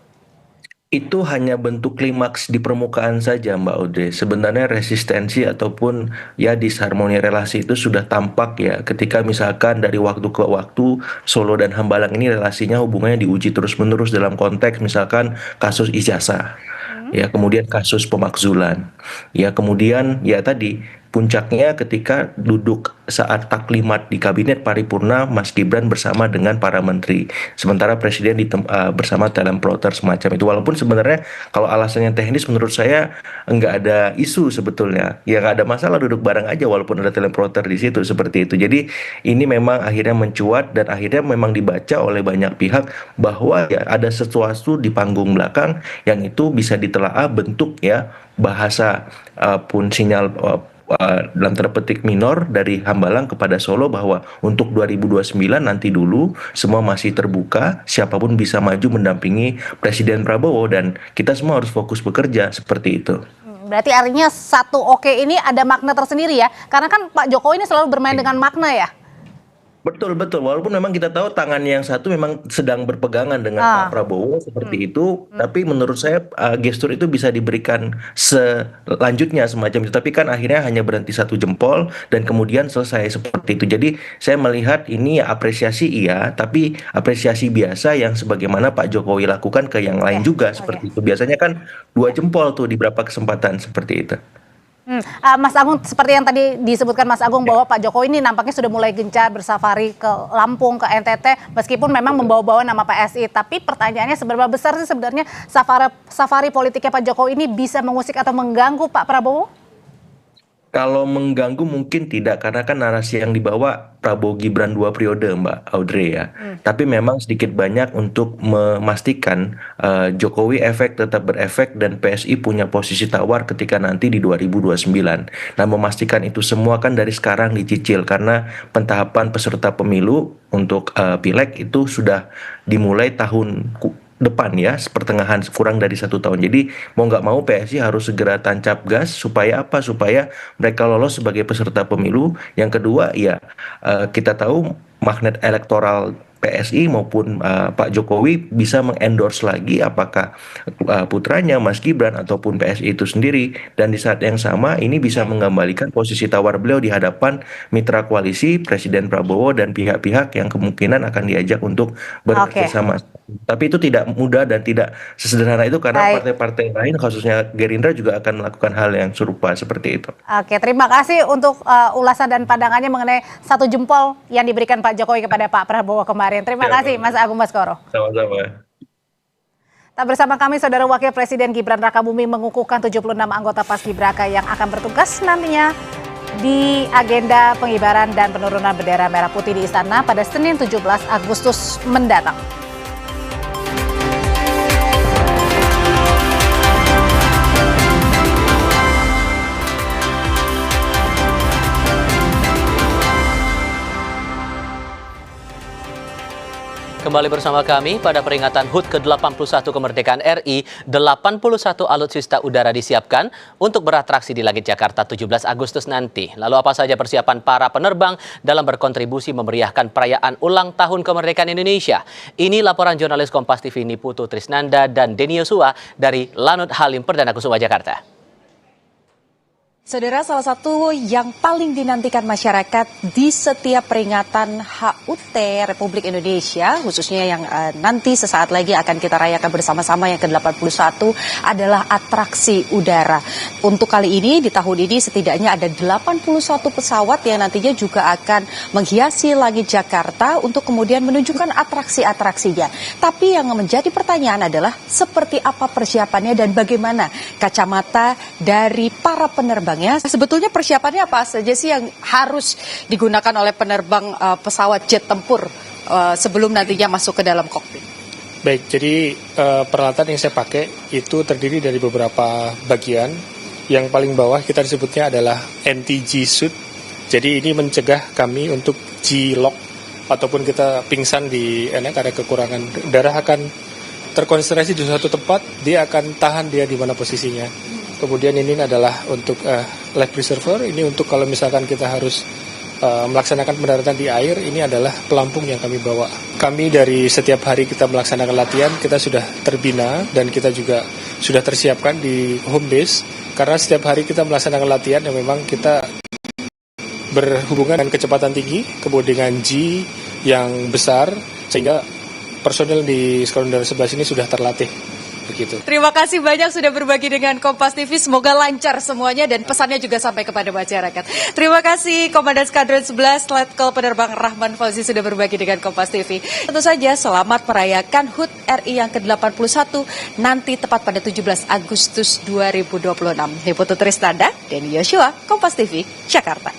Itu hanya bentuk klimaks di permukaan saja, Mbak Audrey. Sebenarnya resistensi ataupun ya disharmoni relasi itu sudah tampak ya ketika misalkan dari waktu ke waktu Solo dan Hambalang ini relasinya hubungannya diuji terus-menerus dalam konteks misalkan kasus ijazah, ya kemudian kasus pemakzulan, ya kemudian ya tadi puncaknya ketika duduk saat taklimat di kabinet paripurna Mas Gibran bersama dengan para menteri. Sementara Presiden bersama teleprompter semacam itu. Walaupun sebenarnya kalau alasannya teknis menurut saya enggak ada isu sebetulnya. Ya enggak ada masalah duduk bareng aja walaupun ada teleprompter di situ seperti itu. Jadi ini memang akhirnya mencuat dan akhirnya memang dibaca oleh banyak pihak bahwa ya ada sesuatu di panggung belakang yang itu bisa ditelaah bentuk ya bahasa pun sinyal dalam tanda petik minor dari Hambalang kepada Solo bahwa untuk 2029 nanti dulu semua masih terbuka, siapapun bisa maju mendampingi Presiden Prabowo dan kita semua harus fokus bekerja seperti itu. Berarti artinya satu oke ini ada makna tersendiri ya, karena kan Pak Jokowi ini selalu bermain dengan makna ya. Betul, walaupun memang kita tahu tangan yang satu memang sedang berpegangan dengan Pak Prabowo seperti itu, tapi menurut saya gestur itu bisa diberikan selanjutnya semacam itu, tapi kan akhirnya hanya berhenti satu jempol dan kemudian selesai seperti itu. Jadi saya melihat ini ya apresiasi iya, tapi apresiasi biasa yang sebagaimana Pak Jokowi lakukan ke yang lain juga seperti itu. Biasanya kan 2 jempol tuh di beberapa kesempatan seperti itu. Mas Agung, seperti yang tadi disebutkan Mas Agung bahwa Pak Jokowi ini nampaknya sudah mulai gencar bersafari ke Lampung, ke NTT, meskipun memang membawa-bawa nama PSI. Tapi pertanyaannya seberapa besar sih sebenarnya safari politiknya Pak Jokowi ini bisa mengusik atau mengganggu Pak Prabowo? Kalau mengganggu mungkin tidak, karena kan narasi yang dibawa Prabowo Gibran 2 periode Mbak Audrey ya. Tapi memang sedikit banyak untuk memastikan Jokowi tetap berefek dan PSI punya posisi tawar ketika nanti di 2029. Nah, memastikan itu semua kan dari sekarang dicicil karena pentahapan peserta pemilu untuk pileg itu sudah dimulai tahun depan ya, pertengahan kurang dari 1 tahun. Jadi mau nggak mau PSI harus segera tancap gas supaya apa? Supaya mereka lolos sebagai peserta pemilu. Yang kedua ya kita tahu magnet elektoral PSI maupun Pak Jokowi bisa mengendorse lagi apakah putranya Mas Gibran ataupun PSI itu sendiri, dan di saat yang sama ini bisa mengembalikan posisi tawar beliau di hadapan mitra koalisi Presiden Prabowo dan pihak-pihak yang kemungkinan akan diajak untuk bekerjasama. Tapi itu tidak mudah dan tidak sesederhana itu karena partai-partai lain khususnya Gerindra juga akan melakukan hal yang serupa seperti itu. Oke, terima kasih untuk ulasan dan pandangannya mengenai 1 jempol yang diberikan Pak Jokowi kepada Pak Prabowo kemarin. Terima kasih Mas Agung Baskoro. Sama-sama. Tak bersama kami Saudara Wakil Presiden Gibran Rakabuming mengukuhkan 76 anggota Paskibraka yang akan bertugas nantinya di agenda pengibaran dan penurunan bendera merah putih di Istana pada Senin 17 Agustus mendatang. Kembali bersama kami pada peringatan HUT ke-81 kemerdekaan RI, 81 alutsista udara disiapkan untuk beratraksi di langit Jakarta 17 Agustus nanti. Lalu apa saja persiapan para penerbang dalam berkontribusi memeriahkan perayaan ulang tahun kemerdekaan Indonesia? Ini laporan jurnalis Kompas TV Niputu Trisnanda dan Denny Yosua dari Lanut Halim Perdana Kusuma Jakarta. Saudara, salah satu yang paling dinantikan masyarakat di setiap peringatan HUT Republik Indonesia, khususnya yang nanti sesaat lagi akan kita rayakan bersama-sama yang ke-81 adalah atraksi udara. Untuk kali ini, di tahun ini setidaknya ada 81 pesawat yang nantinya juga akan menghiasi langit Jakarta untuk kemudian menunjukkan atraksi-atraksinya. Tapi yang menjadi pertanyaan adalah seperti apa persiapannya dan bagaimana kacamata dari para penerbang. Sebetulnya persiapannya apa saja sih yang harus digunakan oleh penerbang pesawat jet tempur sebelum nantinya masuk ke dalam kokpit? Baik, jadi peralatan yang saya pakai itu terdiri dari beberapa bagian. Yang paling bawah kita disebutnya adalah NTG suit Jadi ini mencegah kami untuk G-lock ataupun kita pingsan di ada kekurangan darah akan terkonsentrasi di suatu tempat, dia akan tahan dia di mana posisinya. Kemudian ini adalah untuk life preserver, ini untuk kalau misalkan kita harus melaksanakan pendaratan di air, ini adalah pelampung yang kami bawa. Kami dari setiap hari kita melaksanakan latihan, kita sudah terbina dan kita juga sudah tersiapkan di home base, karena setiap hari kita melaksanakan latihan yang memang kita berhubungan dengan kecepatan tinggi, kemudian dengan G yang besar, sehingga personel di Skadron Udara 11 ini sudah terlatih. Begitu. Terima kasih banyak sudah berbagi dengan Kompas TV. Semoga lancar semuanya dan pesannya juga sampai kepada masyarakat. Terima kasih Komandan Skadron 11 Letkol Penerbang Rahman Fauzi sudah berbagi dengan Kompas TV. Tentu saja selamat merayakan HUT RI yang ke-81 nanti tepat pada 17 Agustus 2026. Niputu Trisnanda, Denny Yoshua, Kompas TV, Jakarta.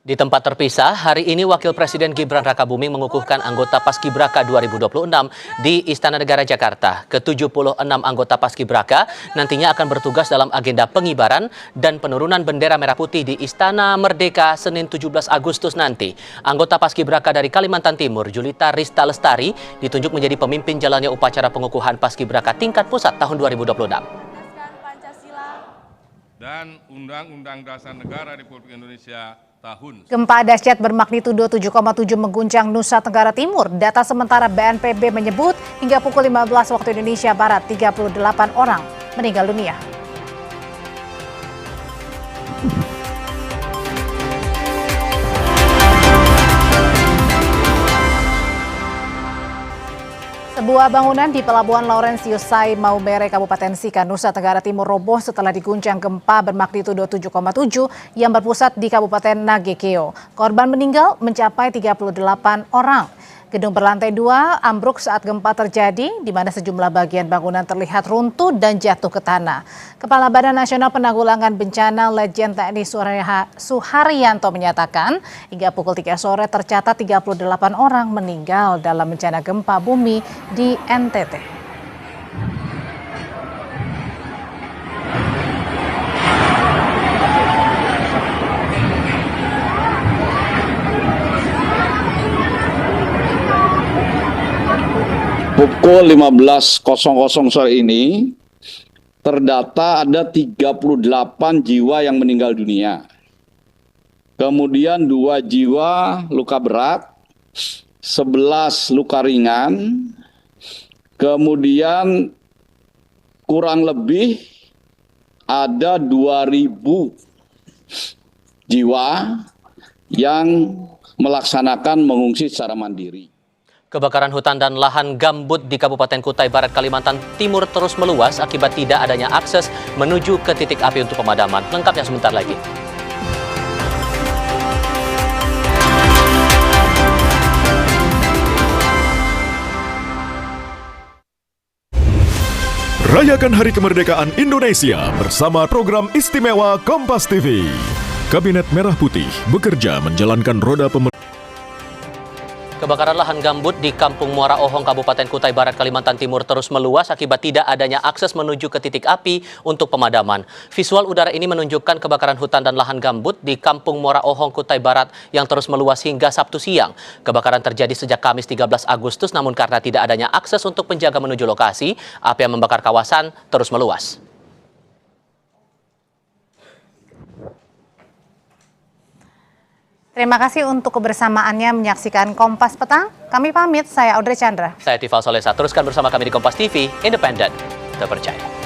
Di tempat terpisah, hari ini Wakil Presiden Gibran Rakabuming mengukuhkan anggota Paskibraka 2026 di Istana Negara Jakarta. Ke-76 anggota Paskibraka nantinya akan bertugas dalam agenda pengibaran dan penurunan bendera merah putih di Istana Merdeka Senin 17 Agustus nanti. Anggota Paskibraka dari Kalimantan Timur, Julita Rista Lestari, ditunjuk menjadi pemimpin jalannya upacara pengukuhan Paskibraka tingkat pusat tahun 2026. Dan Undang-Undang Dasar Negara Republik Indonesia tahun. Gempa dahsyat bermagnitudo 7,7 mengguncang Nusa Tenggara Timur. Data sementara BNPB menyebut hingga pukul 15 waktu Indonesia Barat 38 orang meninggal dunia. Sebuah bangunan di Pelabuhan Laurentius Sai Maumere, Kabupaten Sika, Nusa Tenggara Timur roboh setelah diguncang gempa bermagnitudo 7,7 yang berpusat di Kabupaten Nagekeo. Korban meninggal mencapai 38 orang. Gedung berlantai 2 ambruk saat gempa terjadi, di mana sejumlah bagian bangunan terlihat runtuh dan jatuh ke tanah. Kepala Badan Nasional Penanggulangan Bencana Letjen TNI Suharyanto menyatakan, hingga pukul 3 sore tercatat 38 orang meninggal dalam bencana gempa bumi di NTT. Pukul 15.00 sore ini, terdata ada 38 jiwa yang meninggal dunia. Kemudian 2 jiwa luka berat, 11 luka ringan, kemudian kurang lebih ada 2.000 jiwa yang melaksanakan mengungsi secara mandiri. Kebakaran hutan dan lahan gambut di Kabupaten Kutai Barat, Kalimantan Timur terus meluas akibat tidak adanya akses menuju ke titik api untuk pemadaman. Lengkapnya sebentar lagi. Rayakan Hari Kemerdekaan Indonesia bersama program istimewa Kompas TV. Kabinet Merah Putih bekerja menjalankan roda pemerintahan. Kebakaran lahan gambut di Kampung Muara Ohong, Kabupaten Kutai Barat, Kalimantan Timur terus meluas akibat tidak adanya akses menuju ke titik api untuk pemadaman. Visual udara ini menunjukkan kebakaran hutan dan lahan gambut di Kampung Muara Ohong, Kutai Barat yang terus meluas hingga Sabtu siang. Kebakaran terjadi sejak Kamis 13 Agustus, namun karena tidak adanya akses untuk penjaga menuju lokasi, api yang membakar kawasan terus meluas. Terima kasih untuk kebersamaannya menyaksikan Kompas Petang. Kami pamit, saya Audrey Chandra. Saya Tifal Solesa, teruskan bersama kami di Kompas TV, independen, terpercaya.